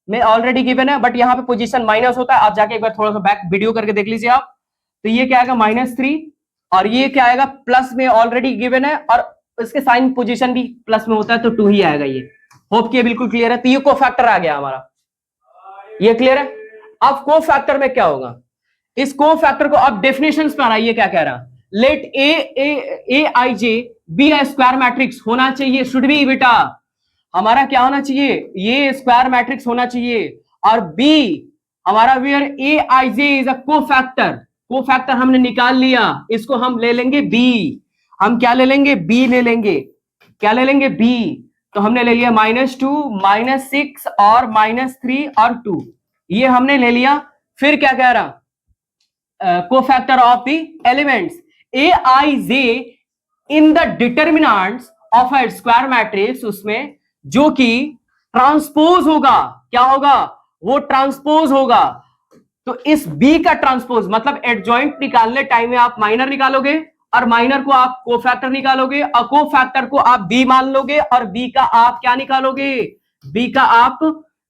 में ऑलरेडी गिवन है, बट यहां पे पोजीशन माइनस होता है। आप जाके एक बार थोड़ा सा बैक वीडियो करके देख लीजिए आप। तो ये क्या आएगा -3, और ये क्या आएगा, प्लस में ऑलरेडी गिवन है, और इसके साइन पोजीशन भी प्लस में होता है, तो 2 ही आएगा। ये होप कि ये बिल्कुल क्लियर है। तो ये कोफैक्टर आ गया हमारा, ये क्लियर है। अब कोफैक्टर में क्या होगा, इस कोफैक्टर को अब डेफिनेशंस में आइए क्या कह रहा, let A I J be a square matrix होना चाहिए, शुड बी बेटा हमारा क्या होना चाहिए, ये स्क्वायर मैट्रिक्स होना चाहिए, और बी हमारा where A I J is a cofactor. Cofactor हमने निकाल लिया, इसको हम ले लेंगे बी। हम क्या ले लेंगे, बी ले लेंगे। क्या ले लेंगे, बी। तो हमने ले लिया -2 -6 और -3 और 2, ये हमने ले लिया। फिर क्या कह रहा, cofactor of the elements A I J in the determinants of a square matrix, उसमें जो कि ट्रांसपोज होगा, क्या होगा, वो ट्रांसपोज होगा। तो इस बी का ट्रांसपोज मतलब एडजॉइंट निकालने टाइम में आप माइनर निकालोगे, और माइनर को आप कोफैक्टर निकालोगे, और कोफैक्टर को आप बी मान लोगे, और बी का आप क्या निकालोगे, बी का आप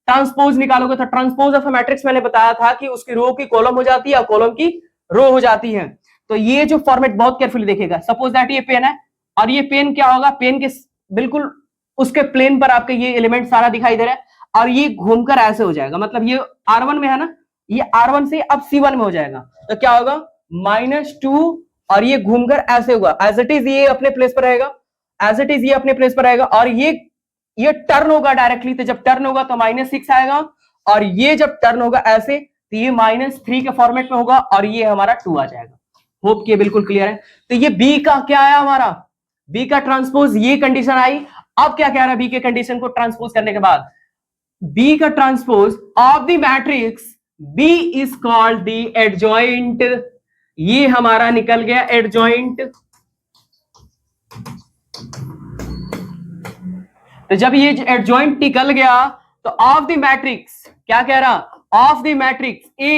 ट्रांसपोज निकालोगे। तो ट्रांसपोज ऑफ मैट्रिक्स मैंने बताया था कि उसकी रो की कॉलम हो जाती है और कॉलम की रो हो जाती है। तो ये जो फॉर्मेट बहुत केयरफुली देखिएगा। सपोज दैट ये पेन है, और ये पेन क्या होगा, पेन के बिल्कुल उसके प्लेन पर आपके ये एलिमेंट सारा दिखाई दे रहा है, और ये घूमकर ऐसे हो जाएगा, मतलब ये R1 में है ना, ये R1 से अब C1 में हो जाएगा। तो क्या होगा, -2, और ये घूमकर ऐसे होगा, एज इट इज ये अपने प्लेस पर रहेगा, एज इट इज ये अपने प्लेस पर रहेगा, और ये टर्न होगा डायरेक्टली। तो जब टर्न होगा तो -6 आएगा, और ये जब टर्न होगा ऐसे तो ये -3 के फॉर्मेट में होगा, और ये हमारा 2 आ जाएगा। होप कि बिल्कुल क्लियर है। तो ये बी का क्या आया, हमारा बी का ट्रांसपोज, ये कंडीशन आई। अब क्या कह रहा है, बी के कंडीशन को ट्रांसपोज करने के बाद बी का transpose of the matrix B is called the adjoint. ये हमारा निकल गया एडजॉइंट। तो जब ये एडजॉइंट निकल गया तो ऑफ द मैट्रिक्स क्या कह रहा, of the matrix A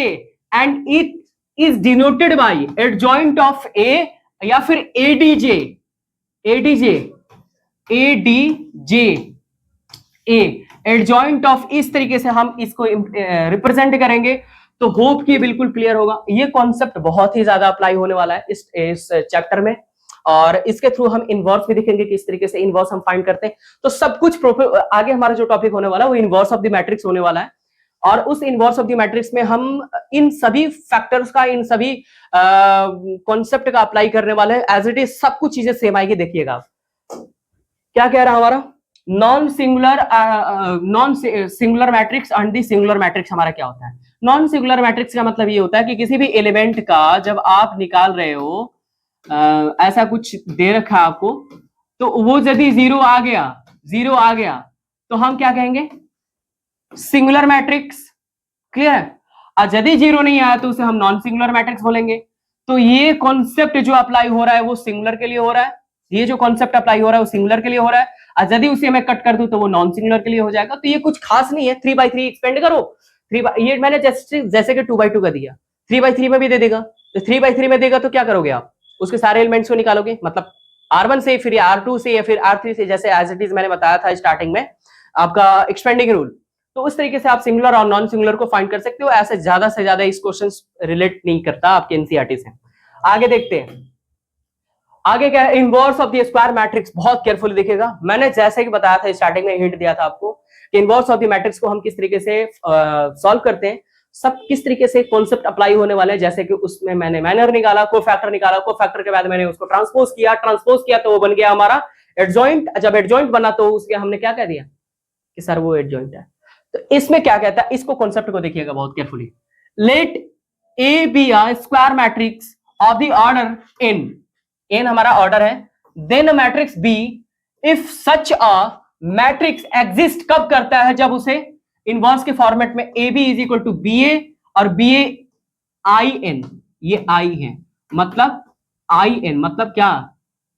and it is denoted by adjoint of A, या फिर ADJ, ADJ ADJ A adjoint of, इस तरीके से हम इसको रिप्रेजेंट करेंगे। तो होप कि बिल्कुल क्लियर होगा। ये कॉन्सेप्ट बहुत ही ज्यादा अप्लाई होने वाला है इस चैप्टर में, और इसके थ्रू हम इनवर्स भी देखेंगे कि इस तरीके से इनवर्स हम फाइंड करते हैं। तो सब कुछ आगे हमारा जो टॉपिक होने वाला है वो इनवर्स ऑफ द मैट्रिक्स होने वाला है, और उस इनवर्स ऑफ द मैट्रिक्स में हम इन सभी फैक्टर्स का, इन सभी कॉन्सेप्ट का अप्लाई करने वाले हैं। एज इट इज सब कुछ चीजें सेम आएगी। देखिएगा क्या कह रहा हमारा, non singular matrix and the singular matrix हमारा क्या होता है। नॉन सिंगुलर मैट्रिक्स का मतलब ये होता है कि किसी भी एलिमेंट का जब आप निकाल रहे हो, ऐसा कुछ दे रखा आपको, तो वो यदि 0 आ गया तो हम क्या कहेंगे, सिंगुलर मैट्रिक्स। क्लियर है। और यदि 0 नहीं आया तो उसे हम नॉन सिंगुलर मैट्रिक्स बोलेंगे। तो ये कॉन्सेप्ट जो अप्लाई हो रहा है वो सिंगुलर के लिए हो रहा है, ये जो कॉन्सेप्ट अप्लाई हो रहा है वो सिंगुलर के लिए हो रहा है, और यदि उसे मैं कट कर दूं तो वो नॉन सिंगुलर के लिए हो जाएगा। तो ये कुछ खास नहीं है, 3/3 एक्सपेंड करो, ये मैंने जैसे कि 2/2 का दिया, 3/3 में भी दे देगा, तो 3/3 में देगा तो क्या करोगे आप, उसके सारे एलिमेंट्स को निकालोगे, मतलब R1 से फिर R2 से या फिर R3 से, जैसे एज इट इज मैंने बताया था स्टार्टिंग में आपका एक्सपेंडिंग रूल। तो उस तरीके से आप सिंगुलर और नॉन सिंगुलर को फाइंड कर सकते हो। ऐसे ज्यादा से ज्यादा इस क्वेश्चन रिलेट नहीं करता आपके एनसीईआरटी से। आगे देखते हैं, आगे क्या है, inverse of the square matrix. बहुत केयरफुली देखिएगा, मैंने जैसे कि बताया था स्टार्टिंग में, हिंट दिया था आपको कि इनवर्स ऑफ द मैट्रिक्स को हम किस तरीके से सॉल्व करते हैं, सब किस तरीके से कॉन्सेप्ट अप्लाई होने वाले हैं। जैसे कि उसमें मैंने माइनर निकाला, कोफैक्टर निकाला, कोफैक्टर के बाद मैंने उसको ट्रांसपोज किया तो वो बन गया हमारा एडजॉइंट। जब एडजॉइंट बना तो उसके हमने क्या कह दिया कि सर वो एडजॉइंट है। तो इसमें क्या कहता है, इसको कॉन्सेप्ट को देखिएगा बहुत carefully. Let A be a square matrix of the order n हमारा ऑर्डर है, then matrix b if such a matrix exist कब करता है, जब उसे इनवर्स के फॉर्मेट में ab is equal to B A और बी ए आई एन, ये आई है, मतलब आई एन मतलब क्या,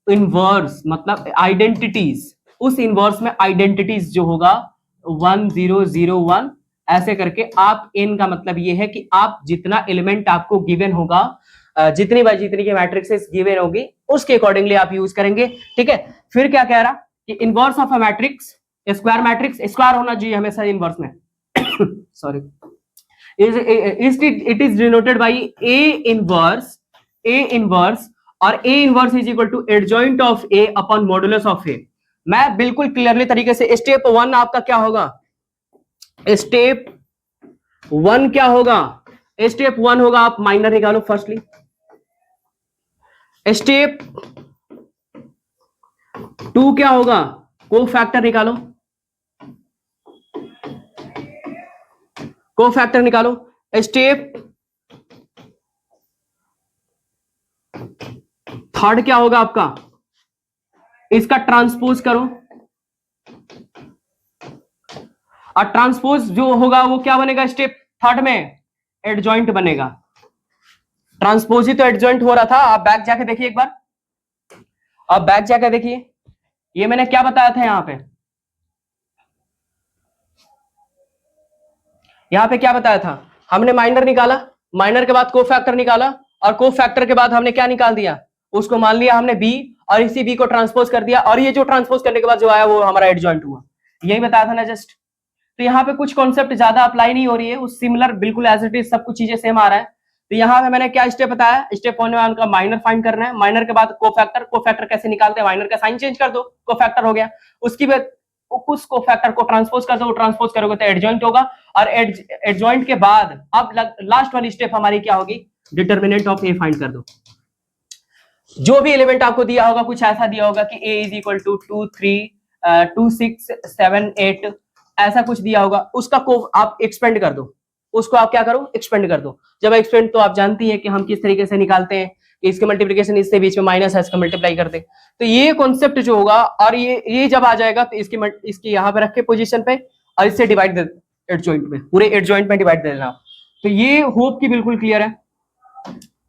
इनवर्स मतलब आइडेंटिटीज, उस इनवर्स में आइडेंटिटीज जो होगा 1 0 0 1 ऐसे करके आप n का मतलब ये है कि आप जितना एलिमेंट आपको गिवन होगा, जितनी बाय जितनी की मैट्रिक्सेस गिवन होगी उसके अकॉर्डिंगली आप यूज करेंगे। ठीक है, फिर क्या कह रहा कि inverse of a matrix, square matrix square होना चाहिए हमेशा इनवर्स में sorry, it is denoted by A inverse और A inverse is equal to adjoint of A upon modulus of A. मैं बिल्कुल क्लियरली तरीके से, स्टेप 1 आपका क्या होगा, स्टेप 1 क्या होगा, स्टेप 1 होगा आप माइनर निकालो फर्स्टली, स्टेप 2 क्या होगा, कोफैक्टर निकालो, कोफैक्टर निकालो, स्टेप 3 क्या होगा आपका, इसका ट्रांसपोज करो, और ट्रांसपोज जो होगा वो क्या बनेगा स्टेप 3 में, एडजॉइंट बनेगा। ट्रांसपोज ही तो एडजॉइंट हो रहा था। आप बैक जाके देखिए एक बार, आप बैक जाके देखिए, ये मैंने क्या बताया था यहां पे क्या बताया था, हमने माइनर निकाला, माइनर के बाद कोफैक्टर निकाला, और कोफैक्टर के बाद हमने क्या निकाल दिया, उसको मान लिया हमने बी, और इसी बी को ट्रांसपोज कर दिया, और ये जो ट्रांसपोज करने के बाद जो आया वो हमारा एडजॉइंट हुआ। यही बताया था ना जस्ट। तो यहाँ पे कुछ कॉन्सेप्ट ज्यादा अप्लाई नहीं हो रही है, उस सिमिलर बिल्कुल एज इट इज सब कुछ चीजें सेम आ रहा है। तो यहाँ पे मैंने क्या स्टेप बताया, स्टेप 1 का माइनर फाइंड करना है, माइनर के बाद कोफैक्टर, कोफैक्टर कैसे निकालते हैं, माइनर का साइन चेंज कर दो, कोफैक्टर हो गया, उसकी बाद उस कोफैक्टर को ट्रांसपोज कर दो, ट्रांसपोज करोगे तो एडजॉइंट होगा, और एडजॉइंट के बाद अब लास्ट वाली स्टेप हमारी क्या होगी, डिटर्मिनेंट ऑफ ए फाइंड कर दो। जो भी एलिमेंट आपको दिया होगा कुछ ऐसा दिया होगा कि a इज इक्वल टू 2 3 2 6 7 8 ऐसा कुछ दिया होगा, उसका को आप एक्सपेंड कर दो, उसको आप क्या करो, एक्सपेंड कर दो। जब एक्सपेंड, तो आप जानती हैं कि हम किस तरीके से निकालते हैं कि इसके मल्टीप्लिकेशन इससे बीच में माइनस है, इसका मल्टीप्लाई करते। तो ये कॉन्सेप्ट जो होगा, और ये जब आ जाएगा तो इसकी यहाँ पे रख के पोजीशन पे, और इससे डिवाइड दे एडजॉइंट में, पूरे एडजॉइंट में डिवाइड दे देना। तो ये होप की बिल्कुल क्लियर है।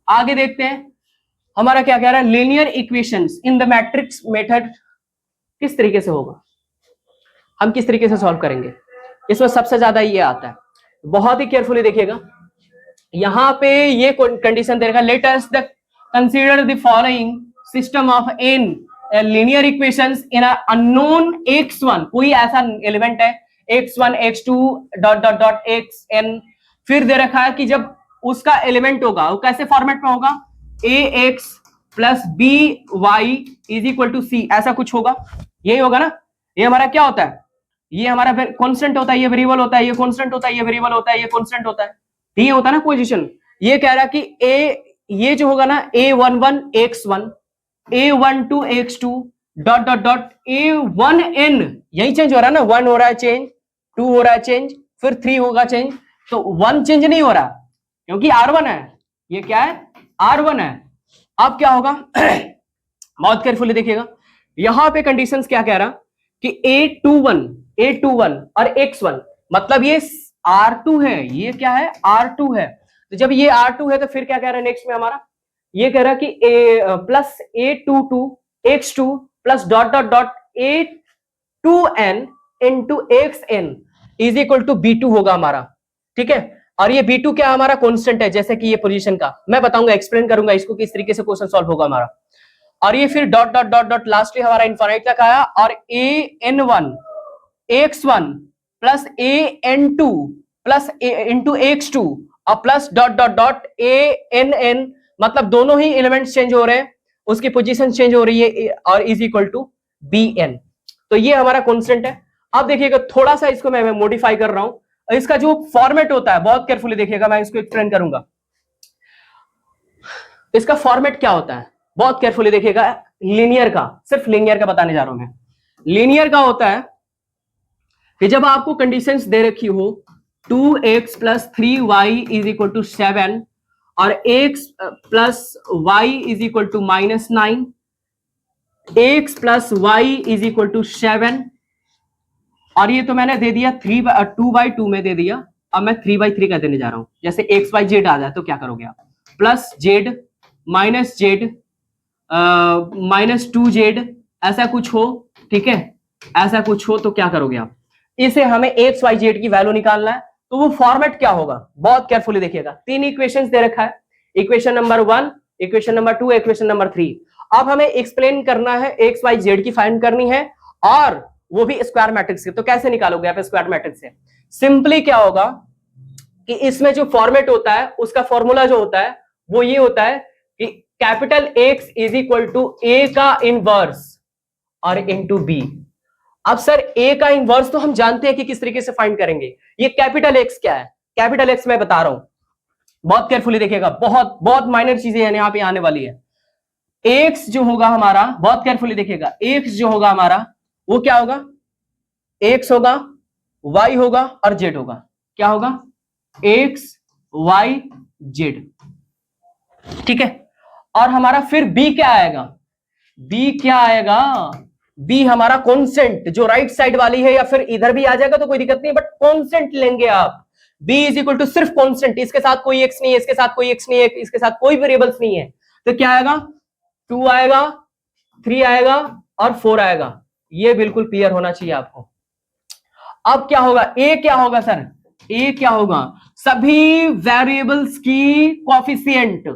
आगे देखते हैं हमारा क्या कह रहा है, linear equations in the matrix method किस तरीके से होगा, हम किस तरीके से सॉल्व करेंगे। इसमें सबसे ज्यादा ये आता है, बहुत ही केयरफुली देखिएगा। यहां पे ये कंडीशन दे रखा, let us the consider the following system of n linear equations in a unknown x1, कोई ऐसा एलिमेंट है x1 x2 dot dot dot xn, फिर दे रखा है कि जब उसका एलिमेंट होगा वो कैसे फॉर्मेट में होगा, ax plus by is equal to c, ऐसा कुछ होगा, यही होगा ना। ये हमारा क्या होता है, ये हमारा कांस्टेंट होता है, ये वेरिएबल होता है, ये कांस्टेंट होता है, ये वेरिएबल होता है, ये कांस्टेंट होता है, ये होता है ना पोजीशन। ये कह रहा है कि ये जो होगा ना a11 x1 a12 x2 dot dot dot a1n, यही चेंज हो रहा है ना, 1 हो रहा है चेंज, 2 हो रहा है चेंज, फिर 3 होगा चेंज, तो 1 चेंज नहीं हो रहा क्योंकि R1 है, ये क्या है R1 है। अब क्या होगा बहुत केयरफुली देखिएगा, यहां पे कंडीशंस क्या कह रहा कि a21 और x1 मतलब ये R2 है, ये क्या है R2 है। तो जब ये R2 है तो फिर क्या कह रहा है नेक्स्ट में हमारा, ये कह रहा है कि a plus a22 x2 plus dot dot dot a2n into xn is equal to b2 होगा हमारा, ठीक है। और ये b2 क्या हमारा कांस्टेंट है, जैसे कि ये पोजीशन का मैं बताऊंगा, एक्सप्लेन करूंगा इसको किस तरीके से क्वेश्चन सॉल्व होगा हमारा। और ये फिर dot dot dot dot lastly हमारा इनफाइनाइट तक आया, और an1 x1 plus an2 plus into x2 और plus dot dot dot ann, मतलब दोनों ही एलिमेंट्स चेंज हो रहे हैं, उसकी पोजीशन चेंज हो रही है, और इज इक्वल टू bn। तो ये हमारा कांस्टेंट है। अब देखिएगा थोड़ा सा इसको मैं मॉडिफाई कर रहा हूं, इसका जो फॉर्मेट होता है बहुत केयरफुली देखिएगा, मैं इसको एक्सप्लेन करूंगा। इसका फॉर्मेट क्या होता है बहुत केयरफुली देखिएगा, लीनियर का, सिर्फ लीनियर का बताने जा रहा हूं मैं। लीनियर का होता है कि जब आपको कंडीशंस दे रखी हो 2x plus 3y is equal to 7 और x plus y is equal to -9, x plus y is equal to 7, और ये तो मैंने दे दिया 2/2 में दे दिया। अब मैं 3/3 का देने जा रहा हूं, जैसे x y z आ जाए तो क्या करोगे आप, plus z minus z -2z ऐसा कुछ हो, ठीक है, ऐसा कुछ हो तो क्या करोगे आप, इसे हमें x y z की वैल्यू निकालना है। तो वो फॉर्मेट क्या होगा बहुत केयरफुली देखिएगा, 3 इक्वेशंस दे रखा है, equation number 1, equation number 2, equation number 3। अब हमें एक्सप्लेन करना है, x y z की फाइंड करनी है, और वो भी स्क्वायर मैट्रिक्स से। तो कैसे निकालोगे आप स्क्वायर मैट्रिक्स से, सिंपली क्या होगा कि इसमें जो फॉर्मेट होता है उसका फॉर्मूला जो होता है वो ये होता है कि capital X is equal to A का इनवर्स और इनटू B। अब सर A का इनवर्स तो हम जानते हैं कि किस तरीके से फाइंड करेंगे, ये कैपिटल X क्या है, कैपिटल X मैं बता रहा हूं, बहुत केयरफुली देखिएगा, बहुत बहुत माइनर चीजें यहां पे आने वाली है। X जो होगा हमारा, बहुत केयरफुली देखिएगा, X जो होगा हमारा वो क्या होगा, X होगा, Y होगा और Z होगा। क्या होगा, X Y Z, ठीक है। और हमारा फिर B क्या आएगा, B क्या आएगा, B हमारा कांस्टेंट जो राइट साइड वाली है, या फिर इधर भी आ जाएगा तो कोई दिक्कत नहीं, बट कांस्टेंट लेंगे आप। B इज इक्वल टू सिर्फ कांस्टेंट, इसके साथ कोई x नहीं है, इसके साथ कोई x नहीं है, इसके साथ कोई वेरिएबल्स नहीं है, तो क्या आएगा, 2 आएगा, 3 आएगा और 4 आएगा। ये बिल्कुल क्लियर होना चाहिए आपको। अब क्या होगा, A क्या होगा सर, A क्या होगा, सभी वेरिएबल्स की कोफिशिएंट।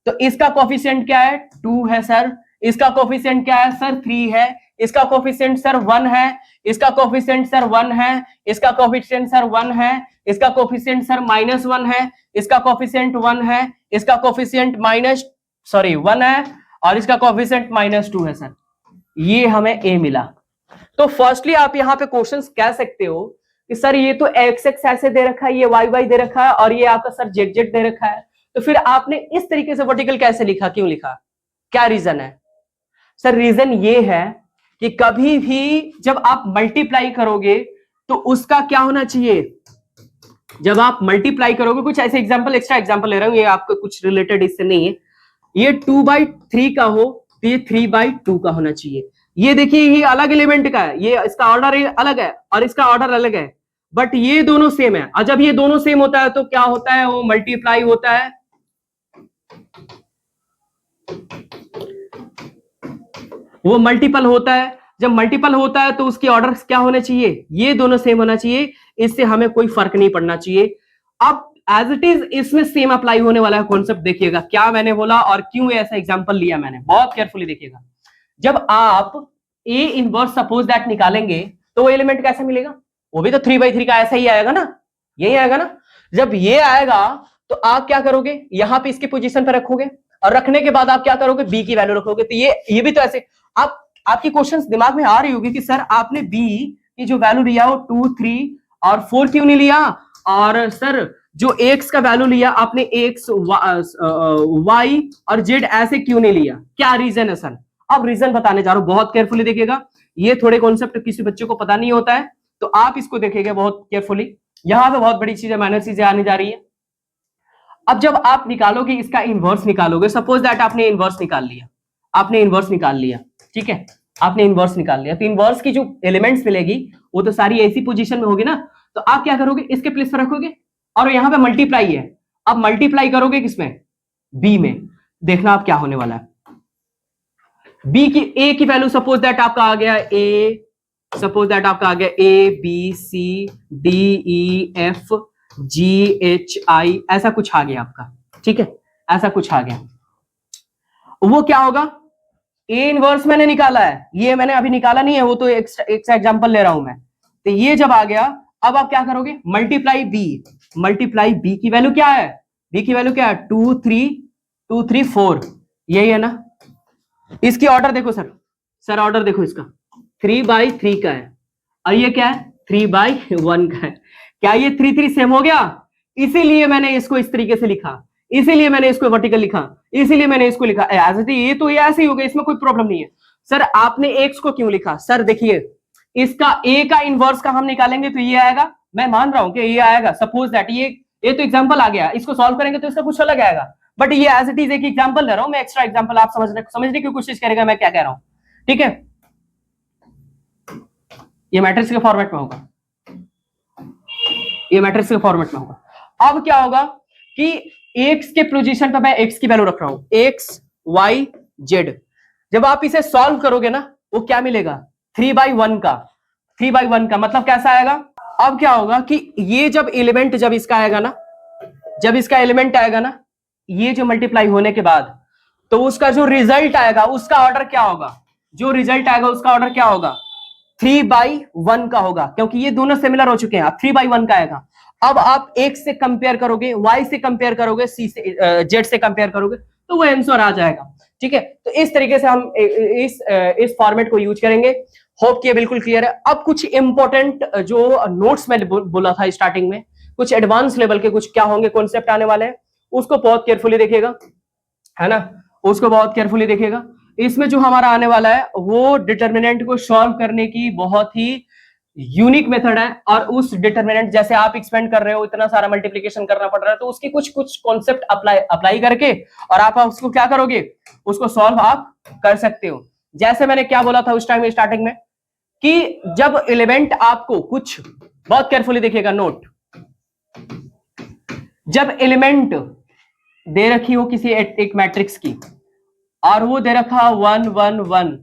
तो इसका कोफिशिएंट क्या है, 2 है सर, इसका कोफिशिएंट क्या है सर, 3 है, इसका कोफिशिएंट सर 1 है, इसका कोफिशिएंट सर 1 है, इसका कोफिशिएंट सर 1 है, इसका कोफिशिएंट सर -1 है, इसका कोफिशिएंट 1 है, इसका कोफिशिएंट 1 है, और इसका कोफिशिएंट -2 है सर। ये हमें A मिला। तो फर्स्टली आप यहां पे क्वेश्चंस कह सकते हो कि सर ये तो x x ऐसे दे रखा है, ये y y दे रखा है, और ये आपका सर z z दे रखा है, तो फिर आपने इस तरीके से वर्टिकल कैसे लिखा, क्यों लिखा, क्या रीजन है सर? रीजन ये है कि कभी भी जब आप मल्टीप्लाई करोगे तो उसका क्या होना चाहिए, जब आप मल्टीप्लाई करोगे, कुछ ऐसे एग्जांपल, एक्स्ट्रा एग्जांपल ले रहा हूं, ये आपको कुछ रिलेटेड इससे नहीं है, ये 2/3 का हो तो ये 3/2 का होना चाहिए। ये देखिए ये अलग एलिमेंट का है, ये इसका ऑर्डर अलग है और इसका ऑर्डर अलग है, बट ये दोनों सेम है। और जब ये दोनों सेम होता है तो क्या होता है, वो मल्टीप्लाई होता है, वो मल्टीपल होता है। जब मल्टीपल होता है तो उसके ऑर्डर क्या होने चाहिए, ये दोनों सेम होना चाहिए, इससे हमें कोई फर्क नहीं पड़ना चाहिए। अब एज इट इज इसमें सेम अप्लाई होने वाला है कॉन्सेप्ट, देखिएगा क्या मैंने बोला और क्यों ऐसा एग्जांपल लिया मैंने, बहुत केयरफुली देखिएगा। जब आप A इनवर्स सपोज दैट निकालेंगे तो वो एलिमेंट कैसे मिलेगा, वो भी तो 3/3 का ऐसा ही आएगा ना, यही आएगा ना। जब ये आएगा तो आप क्या करोगे, यहां पे इसकी पोजीशन पर रखोगे, और रखने के बाद आप क्या करोगे, B की वैल्यू रखोगे। तो ये भी तो ऐसे आपकी क्वेश्चंस दिमाग में आ रही होगी कि सर आपने B की जो वैल्यू लिया वो 2, 3 और 4 क्यों नहीं लिया, और सर जो x का वैल्यू लिया आपने x, y और z ऐसे क्यों नहीं लिया, क्या रीजन है सर? अब रीजन बताने जा रहा हूं, बहुत केयरफुली देखिएगा। ये थोड़े कॉन्सेप्ट किसी बच्चे को पता नहीं होता है, तो आप इसको देखेंगे बहुत केयरफुली। यहां पे बहुत बड़ी चीजें, माइनर चीजें आने जा रही है। अब जब आप निकालोगे इसका इनवर्स निकालोगे, सपोज दैट आपने इनवर्स निकाल लिया, आपने इनवर्स निकाल लिया, ठीक है, आपने इनवर्स निकाल लिया, तो इनवर्स की जो एलिमेंट्स मिलेगी वो तो सारी ऐसी पोजीशन में होगी ना, तो आप क्या करोगे, इसके प्लेस पर रखोगे, और यहां पे मल्टीप्लाई है, अब मल्टीप्लाई करोगे किसमें, B में। देखना आप क्या होने वाला है, बी की ए की वैल्यू सपोज दैट आपका आ गया ए, सपोज दैट आपका आ गया A B C D E F G H I, ऐसा कुछ आ गया आपका, ठीक है, ऐसा कुछ आ गया। वो क्या होगा, ए इनवर्स मैंने निकाला है, ये मैंने अभी निकाला नहीं है, वो तो एक एग्जांपल ले रहा हूं मैं। तो ये जब आ गया, अब आप क्या करोगे, मल्टीप्लाई बी की वैल्यू क्या है, बी की वैल्यू क्या है 2 3 4, यही है ना। इसकी ऑर्डर देखो सर ऑर्डर देखो इसका 3/3 का है, और ये क्या है 3/1 का है। क्या ये 3 3 सेम हो गया, इसीलिए मैंने इसको इस तरीके से लिखा, इसीलिए मैंने इसको वर्टिकल लिखा, इसीलिए मैंने इसको लिखा ये तो ये ऐसे ही हो गया, इसमें कोई प्रॉब्लम नहीं है। सर आपने एक्स को क्यों लिखा, सर देखिए इसका ए का इनवर्स का हम निकालेंगे तो ये आएगा, मैं मान रहा हूं कि ये आएगा, सपोज दैट ये तो एग्जांपल आ गया, इसको सॉल्व करेंगे तो इसका कुछ अलग आएगा, बट ये एज इट इज एक एग्जांपल ले रहा हूं मैं, एक्स्ट्रा एग्जांपल, आप समझने की कोशिश करेगा मैं क्या कह रहा हूं, ठीक है। ये मैट्रिक्स के फॉर्मेट में होगा, ये मैट्रिक्स के फॉर्मेट में होगा। अब क्या होगा कि एक्स के पोजीशन पर मैं एक्स की वैल्यू रख रहा हूं, एक्स वाई जेड, जब आप इसे सॉल्व करोगे ना वो क्या मिलेगा 3/1 का, 3/1 का मतलब कैसा आएगा। अब क्या होगा कि ये जब एलिमेंट जब इसका आएगा ना, जब इसका एलिमेंट आएगा ना, ये जो मल्टीप्लाई होने के बाद तो उसका जो रिजल्ट आएगा उसका ऑर्डर क्या होगा, जो रिजल्ट आएगा उसका ऑर्डर क्या होगा 3/1 का होगा, क्योंकि ये दोनों सिमिलर हो चुके हैं, अब 3/1 का आएगा। अब आप एक्स से कंपेयर करोगे, वाई से कंपेयर करोगे, सी से जेड से कंपेयर करोगे तो वो आंसर आ जाएगा, ठीक है। तो इस तरीके से हम इस फॉर्मेट को यूज करेंगे। होप कि ये बिल्कुल क्लियर है। अब कुछ इंपॉर्टेंट जो नोट्स मैंने बोला था स्टार्टिंग में, कुछ एडवांस लेवल के कुछ क्या होंगे कॉन्सेप्ट आने वाले हैं, उसको बहुत केयरफुली देखिएगा, है ना, उसको बहुत केयरफुली देखिएगा। इसमें जो हमारा आने वाला है वो डिटर्मिनेंट को सॉल्व करने की बहुत ही यूनिक मेथड है, और उस डिटर्मिनेंट जैसे आप एक्सपेंड कर रहे हो, इतना सारा मल्टीप्लिकेशन करना पड़ रहा है, तो उसकी कुछ कॉन्सेप्ट अप्लाई करके और आप उसको क्या करोगे, उसको सॉल्व आप कर सकते हो। जैसे मैंने क्या बोला था उस टाइम स्टार्टिंग में कि जब एलिमेंट आपको कुछ, बहुत केयरफुली देखिएगा नोट, जब एलिमेंट दे रखी हो किसी एक मैट्रिक्स की और वो दे रखा 1 1 1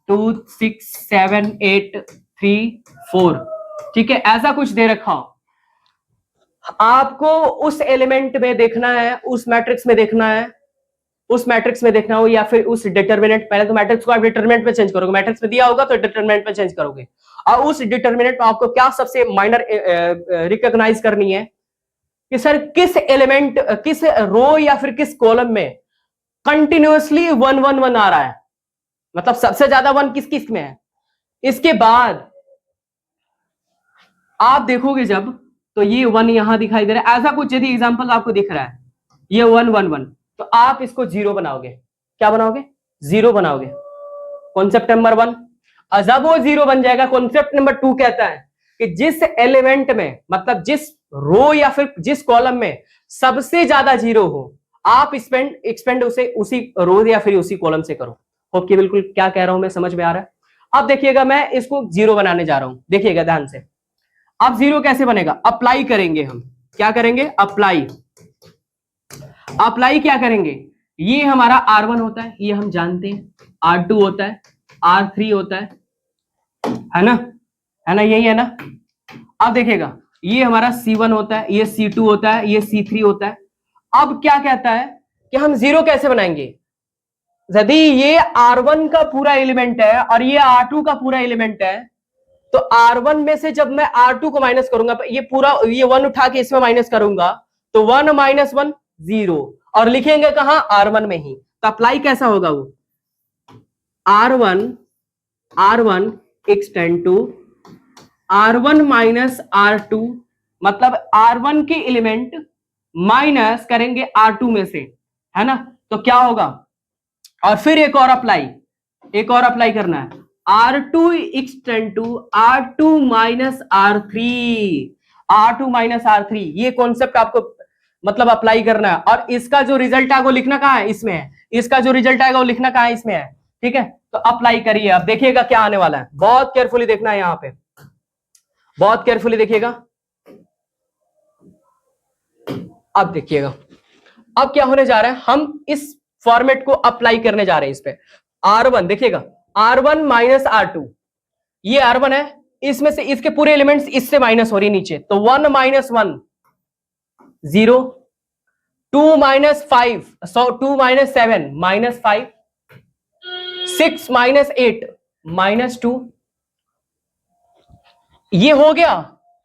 2 6 7 8 3 4, ठीक है, ऐसा कुछ दे रखा हो, आपको उस एलिमेंट में देखना है, उस मैट्रिक्स में देखना है, उस मैट्रिक्स में देखना हो, या फिर उस डिटर्मिनेंट, पहले तो मैट्रिक्स को आप डिटर्मिनेंट में चेंज करोगे, मैट्रिक्स में दिया होगा तो डिटर्मिनेंट में चेंज करोगे, और उस डिटर्मिनेंट में आपको क्या सबसे माइनर रिकॉग्नाइज करनी है कि सर किस एलिमेंट, किस रो या फिर किस कॉलम में कंटिन्यूअसली 1 1 1 आ रहा है, मतलब सबसे ज्यादा 1 किस किस में है। इसके बाद आप देखोगे जब, तो ये 1 यहां दिखाई दे रहा है, ऐसा कुछ यदि एग्जांपल आपको दिख रहा है ये 1 1 1, तो आप इसको 0 बनाओगे, क्या बनाओगे 0 बनाओगे, कॉन्सेप्ट नंबर 1। जब वो 0 बन जाएगा, कॉन्सेप्ट नंबर 2 कहता है कि जिस एलिमेंट में, मतलब जिस रो या फिर जिस कॉलम में सबसे ज्यादा 0 हो, आप एक्सपेंड उसे उसी रो या फिर उसी कॉलम से करो। होप कि बिल्कुल क्या कह रहा हूं मैं समझ में आ रहा है। अब देखिएगा मैं इसको 0 बनाने जा रहा हूं, देखिएगा ध्यान से। अब 0 कैसे बनेगा, अप्लाई करेंगे हम, क्या करेंगे अप्लाई, अप्लाई क्या करेंगे, ये हमारा R1 होता है, ये हम जानते हैं, R2 होता है, R3 होता है ना, है ना, यही है ना। अब देखिएगा ये हमारा C1 होता है, ये C2 होता है, ये C3 होता है। अब क्या कहता है कि हम 0 कैसे बनाएंगे, यदि ये R1 का पूरा एलिमेंट है और ये R2 का पूरा एलिमेंट है, तो R1 में से जब मैं R2 को माइनस करूंगा, ये पूरा ये 1 उठा के इसमें माइनस करूंगा, तो 1 - 1 0, और लिखेंगे कहां R1 में ही। तो अप्लाई कैसा होगा, वो R1 extend to R1 minus R2, मतलब R1 के एलिमेंट माइनस करेंगे R2 में से, है ना, तो क्या होगा, और फिर एक और अप्लाई करना है, R2 extend to R2 minus R3, ये कॉन्सेप्ट आपको मतलब अप्लाई करना है, और इसका जो रिजल्ट आएगा वो लिखना कहां है, इसमें है, इसका जो रिजल्ट आएगा वो लिखना कहां है, इसमें है, ठीक है। तो अप्लाई करिए, अब देखिएगा क्या आने वाला है, बहुत केयरफुली देखना है, यहां पे बहुत केयरफुली देखिएगा। अब देखिएगा अब क्या होने जा रहा है, हम इस फॉर्मेट को अप्लाई करने जा रहे हैं इस पे। R1 देखिएगा, R1 माइनस R2, ये R1 है, इसमें से इसके पूरे एलिमेंट्स इससे माइनस हो रही नीचे, तो 1 minus 1 0, 2 minus 5 2 minus 7 minus 5, 6 minus 8 minus 2, ये हो गया,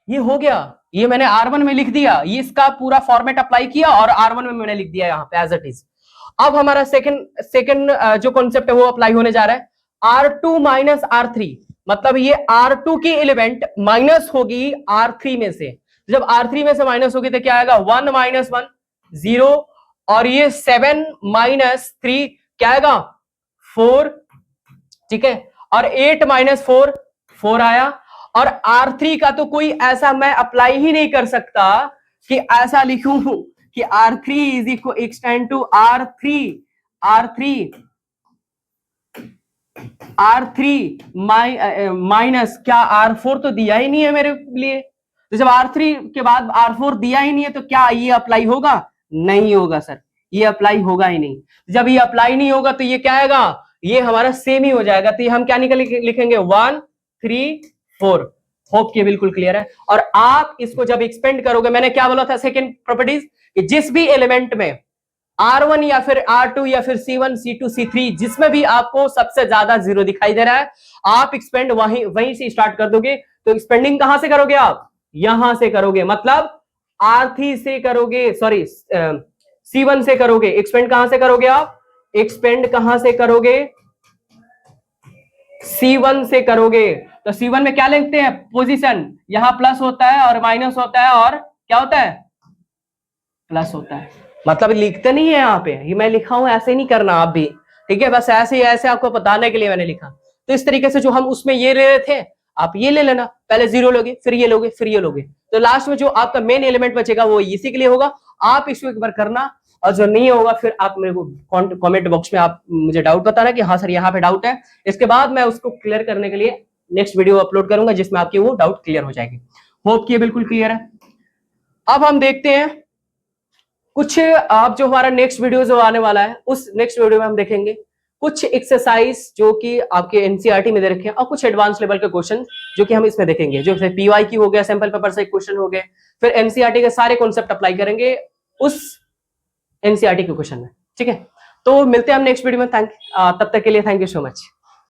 ये हो गया, ये मैंने R1 में लिख दिया, ये इसका पूरा फॉर्मेट अप्लाई किया और R1 में मैंने लिख दिया यहां पे एज इट इज। अब हमारा सेकंड जो कॉन्सेप्ट है वो अप्लाई होने जा रहा है, R2 माइनस R3, मतलब ये R2 की एलिमेंट माइनस होगी R3 में से, जब R3 में से माइनस होगी तो क्या आएगा, 1 माइनस 1 0, और ये 7 माइनस 3 क्या आएगा 4, ठीक है, और 8 माइनस 4 4 आया, और R3 का तो कोई ऐसा मैं अप्लाई ही नहीं कर सकता कि ऐसा लिखूं कि R3 is equal extend to R3 minus क्या R4 तो दिया ही नहीं है मेरे लिए, तो जब R3 के बाद R4 दिया ही नहीं है तो क्या ये अप्लाई होगा, नहीं होगा सर, ये अप्लाई होगा ही नहीं। जब ये अप्लाई नहीं होगा तो ये क्या आएगा, ये हमारा सेम ही हो जाएगा, तो ये हम क्या लिखेंगे 1 3 4। होप कि बिल्कुल क्लियर है। और आप इसको जब एक्सपेंड करोगे, मैंने क्या बोला था सेकंड प्रॉपर्टीज, कि जिस भी एलिमेंट में R1 या फिर R2 या फिर C1 C2 C3 जिसमें भी आपको सबसे ज्यादा जीरो दिखाई दे रहा है, आप एक्सपेंड वहीं से स्टार्ट कर दोगे। तो एक्सपेंडिंग कहां से करोगे, आप यहां से करोगे, मतलब R3 से करोगे, सॉरी C1 से करोगे। एक्सपेंड कहां से करोगे आप, एक्सपेंड कहां से करोगे, C1 से करोगे। तो C1 में क्या लिखते हैं, पोजीशन, यहां प्लस होता है और माइनस होता है और क्या होता है, प्लस होता है, मतलब लिखते नहीं है यहाँ पे, ये मैं लिखा हूं, ऐसे नहीं करना आप भी, ठीक है, बस ऐसे ही ऐसे आपको बताने के लिए मैंने लिखा। तो इस तरीके से जो हम उसमें ये ले रहे थे, आप ये ले लेना, पहले 0 लोगे, फिर ये लोगे, फिर ये लोगे, तो लास्ट में जो आपका मेन एलिमेंट बचेगा वो इसी के लिए होगा। आप इसको एक बार करना, और जो नहीं होगा फिर आप मेरे को कमेंट बॉक्स में आप मुझे डाउट बताना कि हाँ सर यहाँ पे डाउट है। इसके बाद मैं उसको क्लियर करने के लिए नेक्स्ट वीडियो अपलोड करूंगा जिसमें आपकी वो डाउट क्लियर हो जाएगी। होप कि बिल्कुल क्लियर है। अब हम देखते हैं कुछ, आप जो हमारा नेक्स्ट वीडियो जो आने वाला है, उस नेक्स्ट वीडियो में हम देखेंगे कुछ एक्सरसाइज जो कि आपके एनसीईआरटी में दे रखे हैं, और कुछ एडवांस लेवल के क्वेश्चन जो कि हम इसमें देखेंगे, जो पीवाईक्यू हो गया, सैंपल पेपर से क्वेश्चन हो गए, फिर एनसीईआरटी के सारे कॉन्सेप्ट अप्लाई करेंगे उस एनसीईआरटी के क्वेश्चन में, ठीक है। तो मिलते हैं हम नेक्स्ट वीडियो में, तब तक के लिए थैंक यू सो मच।